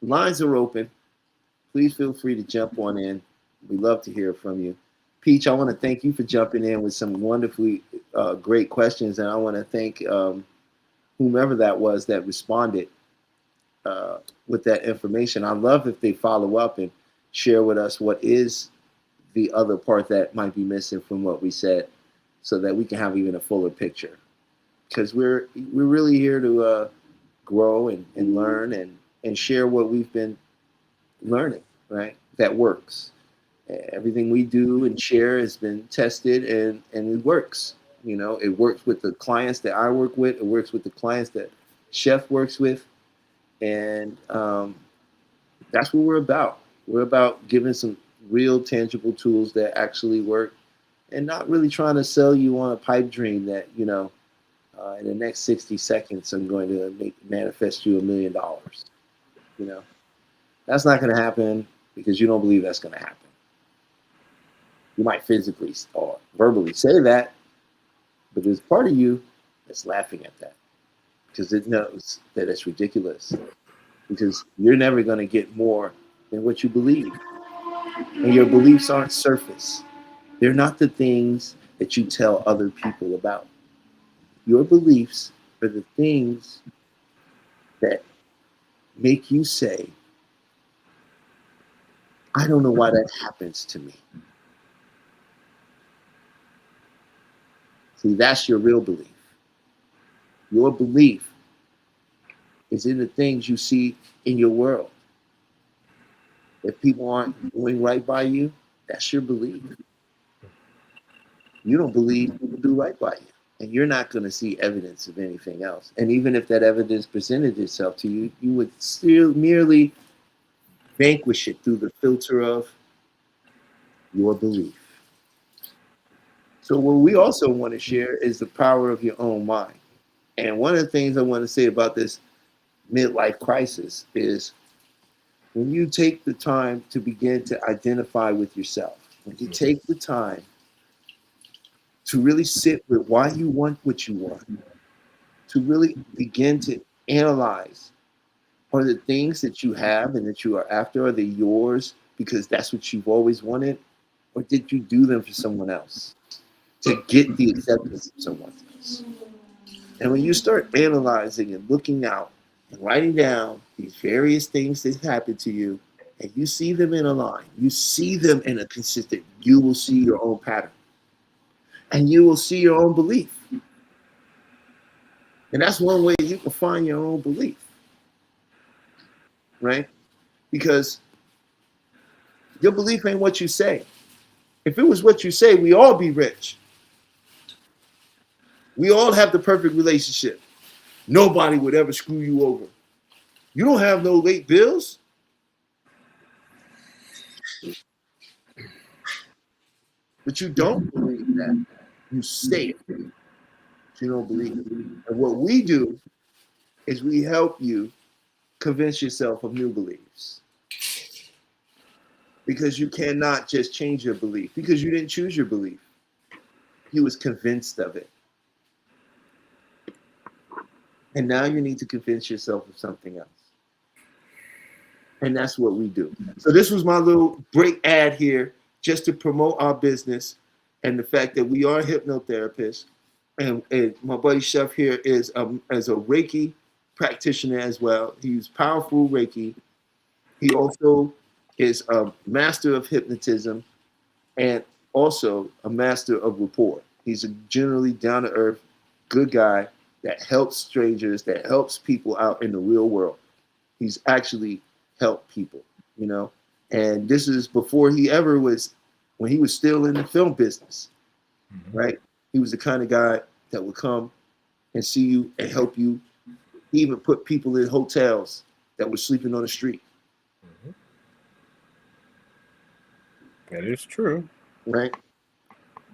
lines are open. Please feel free to jump on in. We love to hear from you. Peach, I want to thank you for jumping in with some wonderfully great questions. And I want to thank whomever that was that responded with that information. I love if they follow up and share with us what is the other part that might be missing from what we said so that we can have even a fuller picture. Because we're really here to grow and learn and share what we've been learning, right? That works. Everything we do and share has been tested and it works. It works with the clients that I work with. It works with the clients that Chef works with. And that's what we're about. We're about giving some real tangible tools that actually work, and not really trying to sell you on a pipe dream that, in the next 60 seconds, I'm going to manifest you $1 million. That's not going to happen because you don't believe that's going to happen. You might physically or verbally say that, but there's part of you that's laughing at that because it knows that it's ridiculous, because you're never going to get more than what you believe. And your beliefs aren't surface. They're not the things that you tell other people about. Your beliefs are the things that make you say, I don't know why that happens to me. See, that's your real belief. Your belief is in the things you see in your world. If people aren't doing right by you, that's your belief. You don't believe people do right by you, and you're not going to see evidence of anything else. And even if that evidence presented itself to you, you would still merely vanquish it through the filter of your belief. So what we also want to share is the power of your own mind. And one of the things I want to say about this midlife crisis is when you take the time to begin to identify with yourself, when you take the time to really sit with why you want what you want, to really begin to analyze, are the things that you have and that you are after, are they yours because that's what you've always wanted? Or did you do them for someone else to get the acceptance of someone else? And when you start analyzing and looking out and writing down these various things that happen to you, and you see them in a line, you see them in a consistent, you will see your own pattern. And you will see your own belief. And that's one way you can find your own belief. Right? Because your belief ain't what you say. If it was what you say, we all be rich. We all have the perfect relationship. Nobody would ever screw you over. You don't have no late bills. But you don't believe that. You say it. But you don't believe it. And what we do is we help you convince yourself of new beliefs. Because you cannot just change your belief, because you didn't choose your belief. You was convinced of it. And now you need to convince yourself of something else. And that's what we do. So this was my little break ad here, just to promote our business and the fact that we are hypnotherapists. And my buddy Chef here is as a Reiki practitioner as well. He's powerful Reiki. He also is a master of hypnotism and also a master of rapport. He's a generally down-to-earth, good guy that helps strangers, that helps people out in the real world. He's actually helped people, And this is before he ever was, when he was still in the film business, right? He was the kind of guy that would come and see you and help you. He even put people in hotels that were sleeping on the street. That is true. Right?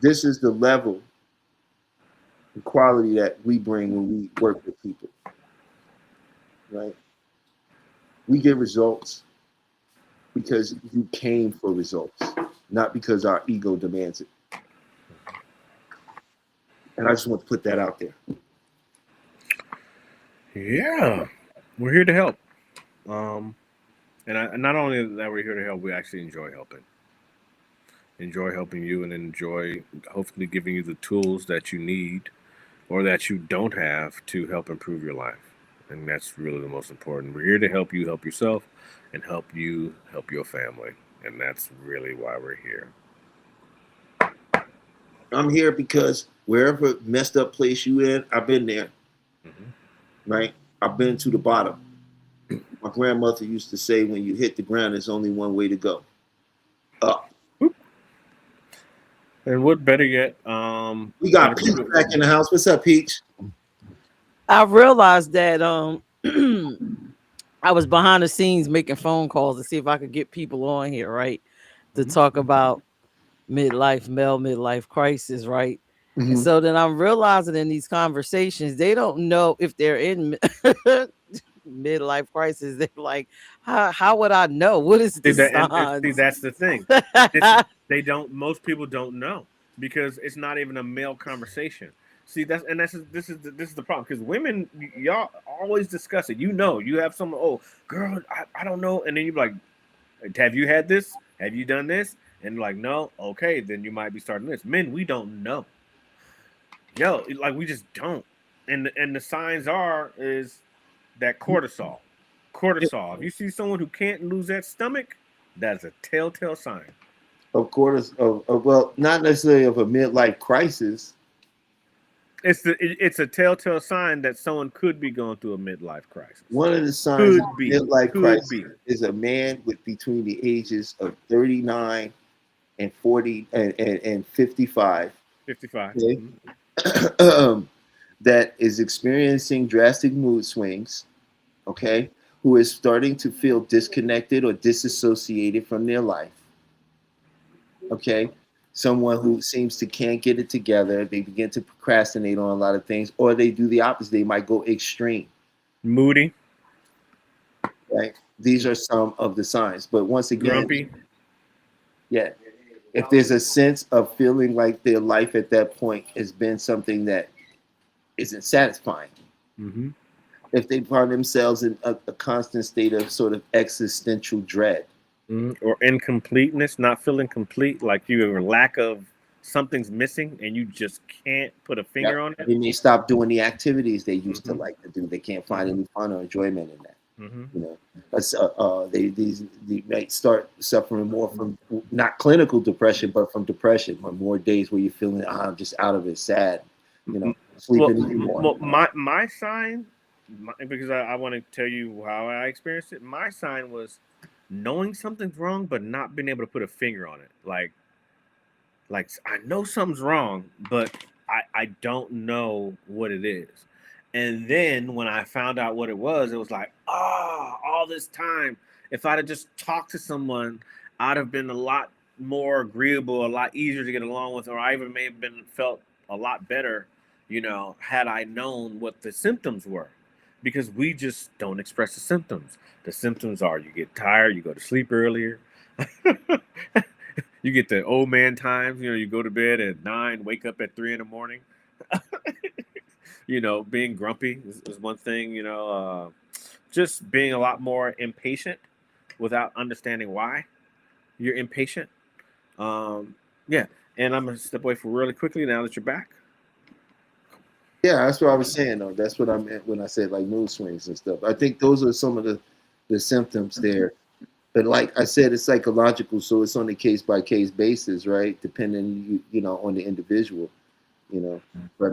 This is the level and quality that we bring when we work with people. Right? We get results because you came for results, not because our ego demands it. And I just want to put that out there. Yeah, we're here to help. And not only that we're here to help, we actually enjoy helping. Enjoy helping you and enjoy hopefully giving you the tools that you need or that you don't have to help improve your life. And that's really the most important. We're here to help you help yourself and help you help your family. And that's really why we're here. I'm here because wherever messed up place you in, I've been there. Right? I've been to the bottom. My grandmother used to say, when you hit the ground, there's only one way to go. Up. And what better yet? We got Peach back in the house. What's up, Peach? I realized that I was behind the scenes making phone calls to see if I could get people on here, right, to Mhm. talk about midlife crisis, right? And Mhm. so then I'm realizing in these conversations, they don't know if they're in midlife crisis. They're like, how would I know? What is See the that, and see signs? that's the thing. They don't. Most people don't know because it's not even a male conversation. See, this is the problem because women, y'all always discuss it. You know, you have someone. Oh, girl, I don't know, and then you be like, have you had this? Have you done this? And like, no, okay, then you might be starting this. Men, we don't know. Yo, like we just don't. And the signs are is that cortisol. Cortisol. If you see someone who can't lose that stomach, that's a telltale sign. Of course, well, not necessarily of a midlife crisis. It's a telltale sign that someone could be going through a midlife crisis. One of the signs Could of be. midlife Could crisis be. is a man with between the ages of 39 and 40 and 55. 55. Okay. Mhm. That is experiencing drastic mood swings, okay, who is starting to feel disconnected or disassociated from their life, okay, someone who seems to can't get it together, they begin to procrastinate on a lot of things, or they do the opposite, they might go extreme, Moody. right? These are some of the signs, but once again, Grumpy. yeah, if there's a sense of feeling like their life at that point has been something that isn't satisfying, Mm-hmm. if they find themselves in a constant state of sort of existential dread. Or incompleteness, not feeling complete, like you have a lack of something's missing and you just can't put a finger Yep. on it. They may stop doing the activities they used to Mm-hmm. like to do. They can't find any fun or enjoyment in that. Mm-hmm. You know, they might start suffering more from not clinical depression, but from depression, or more days where you're feeling I'm just out of it, sad. You know, sleeping anymore. Well, my sign, because I want to tell you how I experienced it. My sign was knowing something's wrong, but not being able to put a finger on it. Like I know something's wrong, but I don't know what it is. And then when I found out what it was like, all this time, if I'd have just talked to someone, I'd have been a lot more agreeable, a lot easier to get along with, or I even may have been felt a lot better, had I known what the symptoms were. Because we just don't express the symptoms. The symptoms are you get tired, you go to sleep earlier. You get the old man times, you go to bed at 9, wake up at 3 in the morning. Being grumpy is one thing, just being a lot more impatient without understanding why you're impatient. Yeah. And I'm going to step away for really quickly now that you're back. Yeah, that's what I was saying though. That's what I meant when I said like mood swings and stuff. I think those are some of the symptoms there. But like I said, it's psychological, so it's on a case by case basis, right? Depending on the individual, But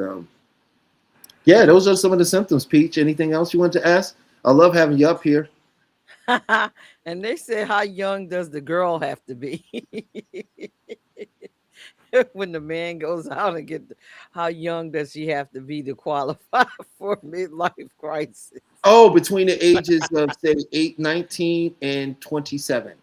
yeah, those are some of the symptoms. Peach, anything else you want to ask? I love having you up here. And they said, how young does the girl have to be? When the man goes out and how young does she have to be to qualify for midlife crisis? Oh, between the ages of say 19 and 27.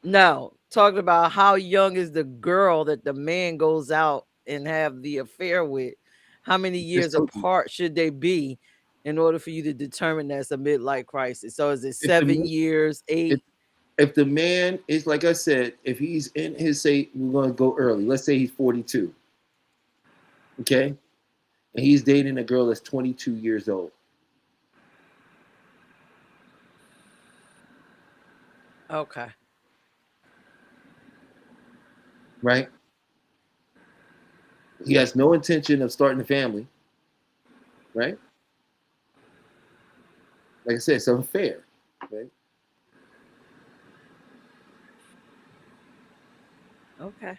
No, talking about how young is the girl that the man goes out and have the affair with. How many years apart should they be in order for you to determine that's a midlife crisis? So is it 7 years, 8? If the man is, like I said, if he's in his, say, we're going to go early. Let's say he's 42. Okay? And he's dating a girl that's 22 years old. Okay. Right? He has no intention of starting a family. Right? Like I said, it's unfair. Right? Okay.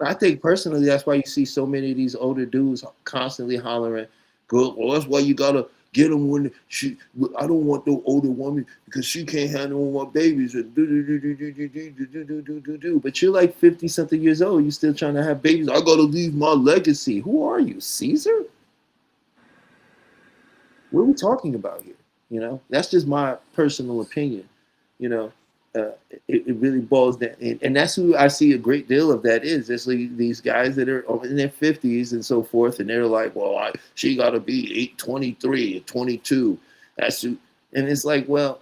I think personally, that's why you see so many of these older dudes constantly hollering, "Good, well, that's why you gotta get them when she. I don't want no older woman because she can't have no more babies." And do. But you're like 50 something years old. You still trying to have babies. I gotta leave my legacy. Who are you, Caesar? What are we talking about here? You know, that's just my personal opinion. You know, it really boils down, and that's who I see a great deal of that is. It's like these guys that are over in their 50s and so forth, and they're like, well, she got to be 23, 22. That's who, and it's like, well,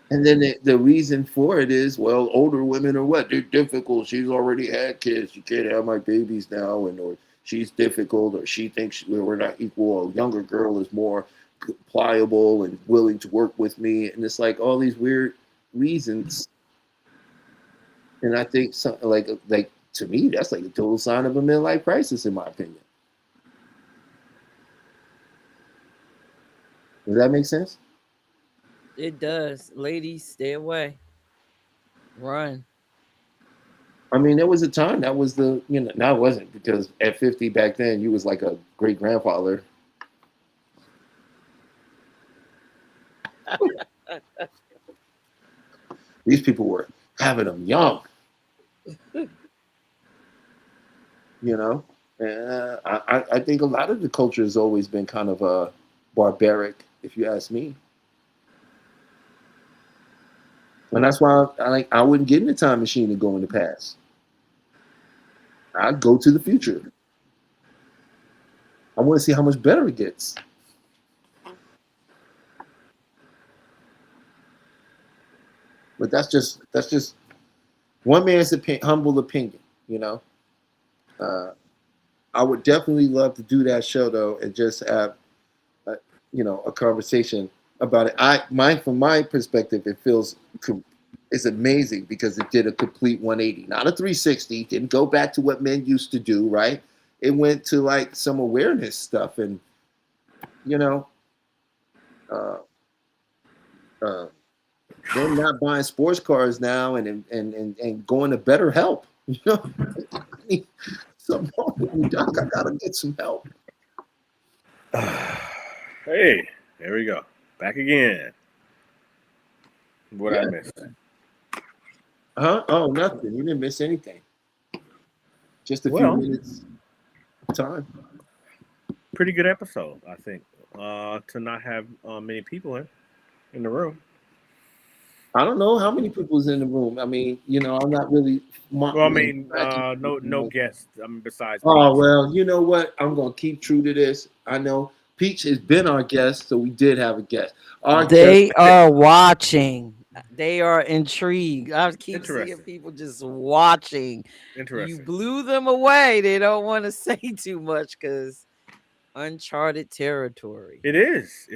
and then the reason for it is, well, older women are what? They're difficult. She's already had kids. You can't have my babies now, and or she's difficult, or she thinks we're not equal. A younger girl is more pliable and willing to work with me, and it's like all these weird reasons. And I think like to me, that's like a total sign of a midlife crisis, in my opinion. Does that make sense? It does. Ladies, stay away. Run. I mean, there was a time that was the, you know, now it wasn't, because at 50 back then, you was like a great grandfather. These people were having them young, you know. And I think a lot of the culture has always been kind of barbaric, if you ask me. And that's why I wouldn't get in the time machine and go in the past. I'd go to the future. I want to see how much better it gets. But that's just one man's humble opinion, you know. I would definitely love to do that show though, and just have, you know, a conversation about it. From my perspective, it feels it's amazing because it did a complete 180, not a 360. Didn't go back to what men used to do, right? It went to like some awareness stuff, and you know, they're not buying sports cars now and going to better help. You know, something wrong with me, Doc. I gotta get some help. Hey, there we go. Back again. What I missed? Huh? Oh, nothing. You didn't miss anything. Just a few minutes time. Pretty good episode, I think. To not have many people in the room. I don't know how many people's in the room. I mean, you know, I'm not really. Well, I mean, no guests. I mean, besides. Oh Peach. well, you know what? I'm gonna keep true to this. I know Peach has been our guest, so we did have a guest. They are watching. They are intrigued. I keep seeing people just watching. Interesting. You blew them away. They don't want to say too much because uncharted territory. It is.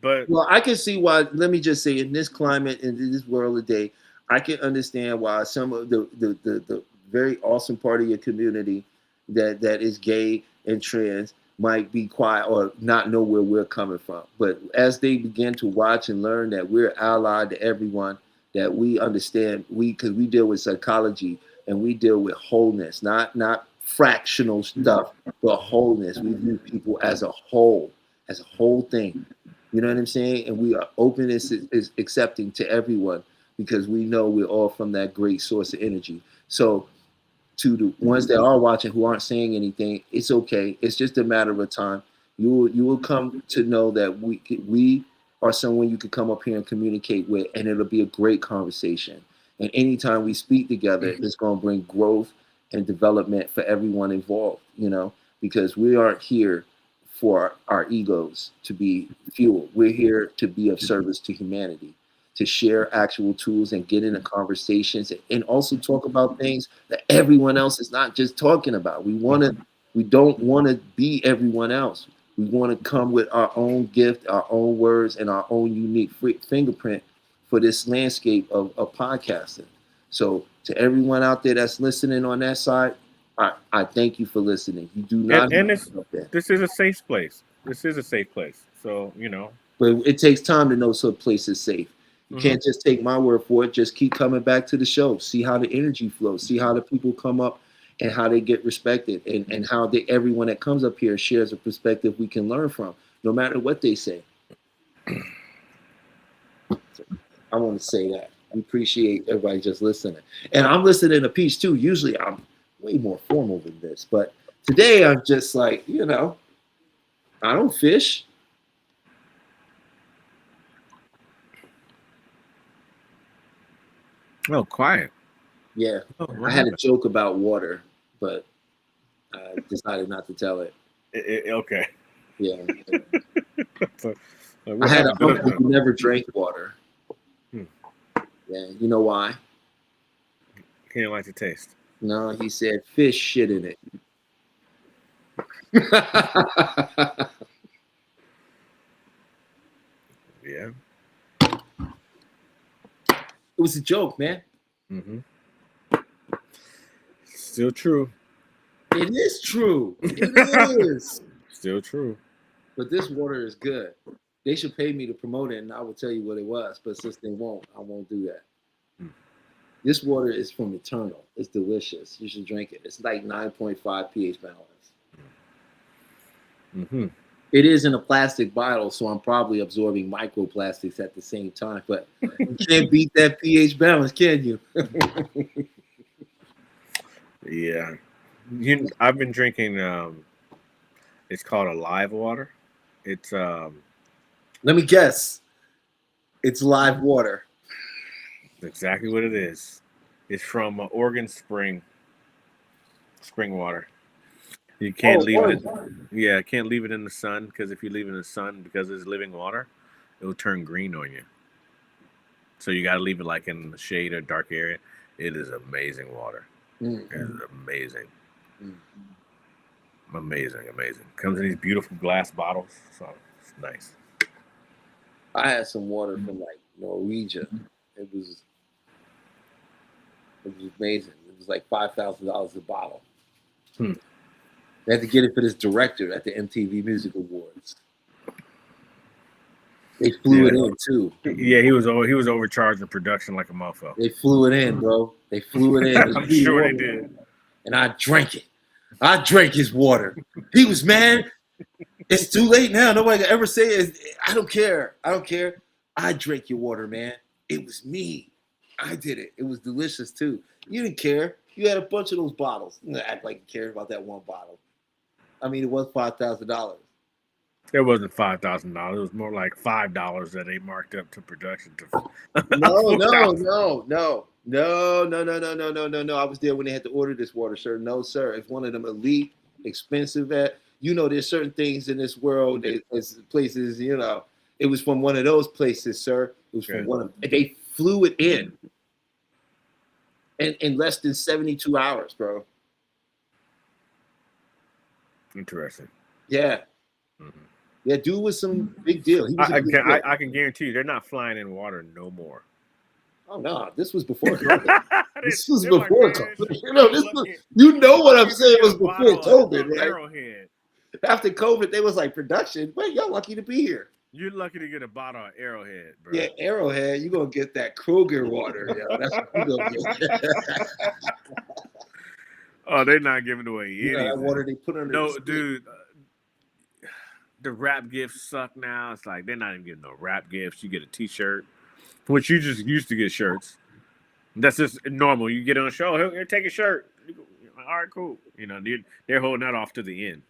But well, I can see why. Let me just say, in this climate, in this world today, I can understand why some of the very awesome part of your community that is gay and trans might be quiet or not know where we're coming from. But as they begin to watch and learn that we're allied to everyone, that we understand, because we deal with psychology and we deal with wholeness, not fractional stuff, but wholeness. We view people as a whole thing. You know what I'm saying? And we are open is accepting to everyone because we know we're all from that great source of energy. So to the ones that are watching who aren't saying anything, it's okay. It's just a matter of time. You will come to know that we are someone you can come up here and communicate with, and it'll be a great conversation. And anytime we speak together, it's going to bring growth and development for everyone involved, you know, because we aren't here for our egos to be fueled. We're here to be of service to humanity, to share actual tools and get into conversations and also talk about things that everyone else is not just talking about. We don't want to be everyone else. We want to come with our own gift, our own words, and our own unique fingerprint for this landscape of podcasting. So to everyone out there that's listening on that side, I thank you for listening. You do not. And this is a safe place. This is a safe place. So, you know. But it takes time to know some place is safe. You can't just take my word for it. Just keep coming back to the show. See how the energy flows. See how the people come up and how they get respected. And how everyone that comes up here shares a perspective we can learn from, no matter what they say. So I want to say that. We appreciate everybody just listening. And I'm listening to Peach too. Usually I'm way more formal than this. But today I'm just like, you know, I don't fish. Oh, quiet. Yeah, Oh, I had a joke about water, but I decided not to tell it. Okay. Yeah, So, I what had an happened? uncle who never drank water. Hmm. Yeah, you know why? He didn't like the taste. No, he said fish shit in it. Yeah. It was a joke, man. Mm-hmm. Still true. It is true. It is. Still true. But this water is good. They should pay me to promote it, and I will tell you what it was. But since they won't, I won't do that. Hmm. This water is from Eternal. It's delicious. You should drink it. It's like 9.5 pH balance. Mm-hmm. It is in a plastic bottle, so I'm probably absorbing microplastics at the same time. But you can't beat that pH balance, can you? Yeah. I've been drinking. It's called Alive water. It's Let me guess. It's live water. exactly what it is. It's from Oregon spring water. You can't leave it. Yeah, can't leave it in the sun because if you leave it in the sun because it's living water, it will turn green on you. So you got to leave it like in the shade or dark area. It is amazing water. Mm. It is amazing. Mm. Amazing. Comes in these beautiful glass bottles, so it's nice. I had some water from like Norwegian. It was amazing. It was like $5,000 a bottle. Hmm. They had to get it for this director at the MTV Music Awards. They flew it in too. Yeah, he was overcharging production like a mofo. They flew it in, bro. They flew it in. I'm sure they did. And I drank it. I drank his water. He was mad. It's too late now. Nobody can ever say it. I don't care. I drank your water, man. It was me. I did it. It was delicious too. You didn't care. You had a bunch of those bottles. You act like you cared about that one bottle. I mean, it was $5,000. It wasn't $5,000. It was more like $5 that they marked up to production. No. I was there when they had to order this water, sir. No, sir. It's one of them elite, expensive. There's certain things in this world, there's places. It was from one of those places, sir. It was from one of. They flew it in less than 72 hours, bro. Interesting. Yeah. Mm-hmm. Yeah, dude was some big deal. I can guarantee you they're not flying in water no more. Oh no, this was before COVID. This was before COVID. You know what I'm saying was before COVID, right? Arrowhead. After COVID, they was like production. Wait, y'all lucky to be here. You're lucky to get a bottle of Arrowhead, bro. Yeah, Arrowhead, you're gonna get that Kroger water. Yo. That's what you're gonna get. Oh, they're not giving away anything. That water they put under. No, dude. The rap gifts suck now. It's like they're not even giving no rap gifts. You get a T-shirt, which you just used to get shirts. That's just normal. You get on a show, here, take a shirt. All right, cool. They're holding that off to the end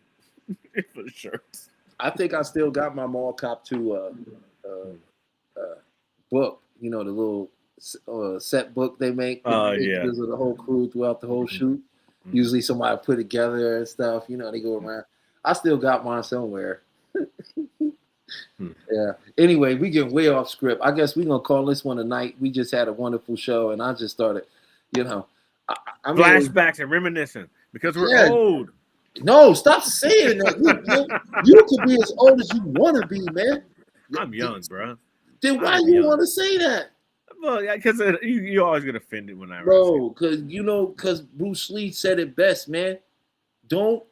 for the shirts. I think I still got my Mall Cop 2 book. The little set book they make. Yeah. Of the whole crew throughout the whole shoot. Mm-hmm. Usually somebody put together and stuff. They go around. I still got mine somewhere. Yeah. Anyway, we get way off script. I guess we're gonna call this one a night. We just had a wonderful show, and I just started, flashbacks and reminiscing because we're old. No, stop saying that. You could be as old as you want to be, man. I'm young, bro. Then why you want to say that? Well, because you always get offended when I. Bro, because Bruce Lee said it best, man. Don't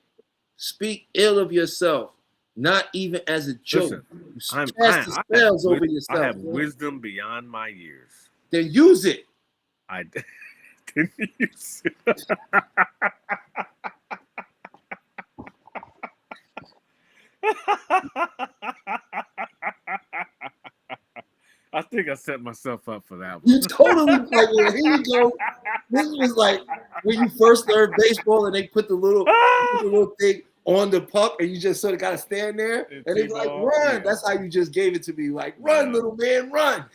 speak ill of yourself. Not even as a joke. Listen, I have wisdom beyond my years. Then use it. I didn't use it. I think I set myself up for that one. You totally like, well, here you go. This was like when you first learned baseball and they put the little thing on the puck and you just sort of got to stand there and they like, run. Yeah. That's how you just gave it to me. Like, run, little man, run.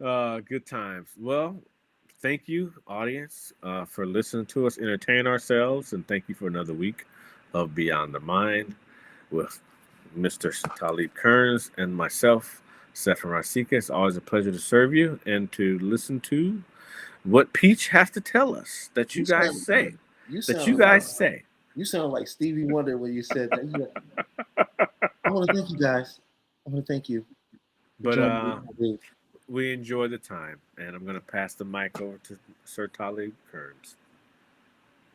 Good times. Well, thank you, audience, for listening to us entertain ourselves, and thank you for another week of Beyond the Mind with Mr. Talib Kearns and myself, Stefan Rasika. It's always a pleasure to serve you and to listen to what Peach has to tell us that you guys say. You That you guys say. You sound like Stevie Wonder when you said that. I want to thank you guys. I want to thank you. But we enjoy the time, and I'm going to pass the mic over to Sir Talib Kearns.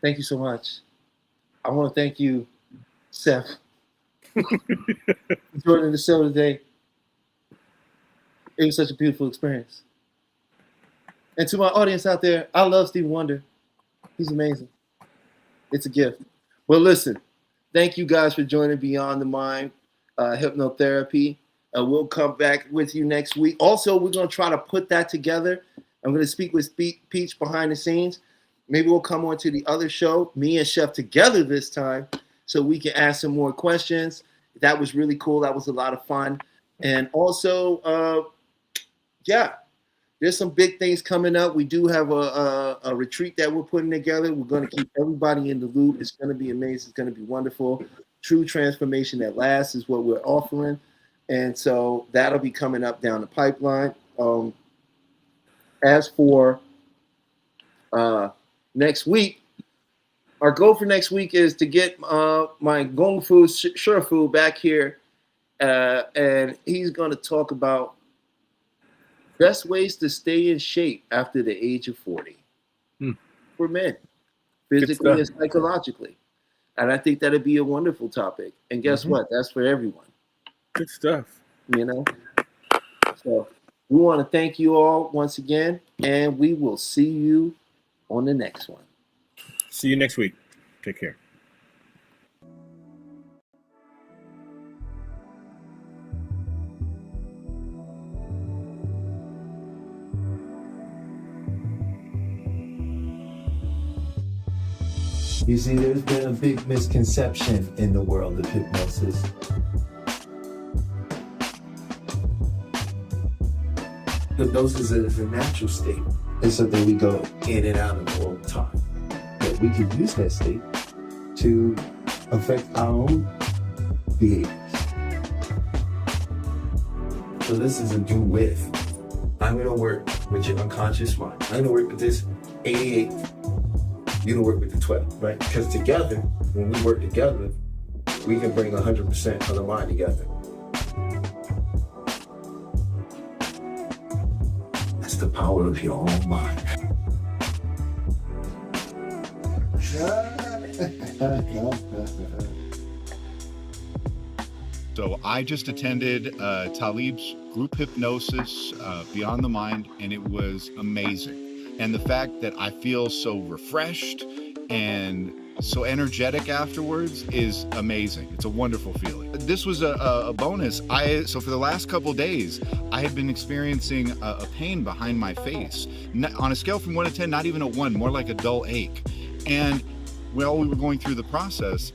Thank you so much. I want to thank you, Seth, for joining the show today. It was such a beautiful experience. And to my audience out there, I love Stevie Wonder. He's amazing. It's a gift. Well, listen, thank you guys for joining Beyond the Mind Hypnotherapy. We'll come back with you next week. Also, we're going to try to put that together. I'm going to speak with Peach behind the scenes. Maybe we'll come on to the other show, me and Chef together this time, so we can ask some more questions. That was really cool. That was a lot of fun. And also, there's some big things coming up. We do have a retreat that we're putting together. We're going to keep everybody in the loop. It's going to be amazing. It's going to be wonderful. True transformation that lasts is what we're offering. And so that'll be coming up down the pipeline. As for next week, our goal for next week is to get my Gong Fu Shifu back here. And he's going to talk about best ways to stay in shape after the age of 40 for men, physically and psychologically. And I think that'd be a wonderful topic. And guess what? That's for everyone. Good stuff. You know? So we want to thank you all once again, and we will see you on the next one. See you next week. Take care. You see, there's been a big misconception in the world of hypnosis. Hypnosis is a natural state. It's something we go in and out of all the time. But we can use that state to affect our own behaviors. So this is a do with. I'm going to work with your unconscious mind. I'm going to work with this 88. You're going to work with the 12, right? Because together, when we work together, we can bring 100% of the mind together. That's the power of your own mind. So I just attended Talib's group hypnosis, Beyond the Mind, and it was amazing. And the fact that I feel so refreshed and so energetic afterwards is amazing. It's a wonderful feeling. This was a bonus. So for the last couple days, I had been experiencing a pain behind my face. On a scale from 1 to 10, not even a 1, more like a dull ache. And while we were going through the process,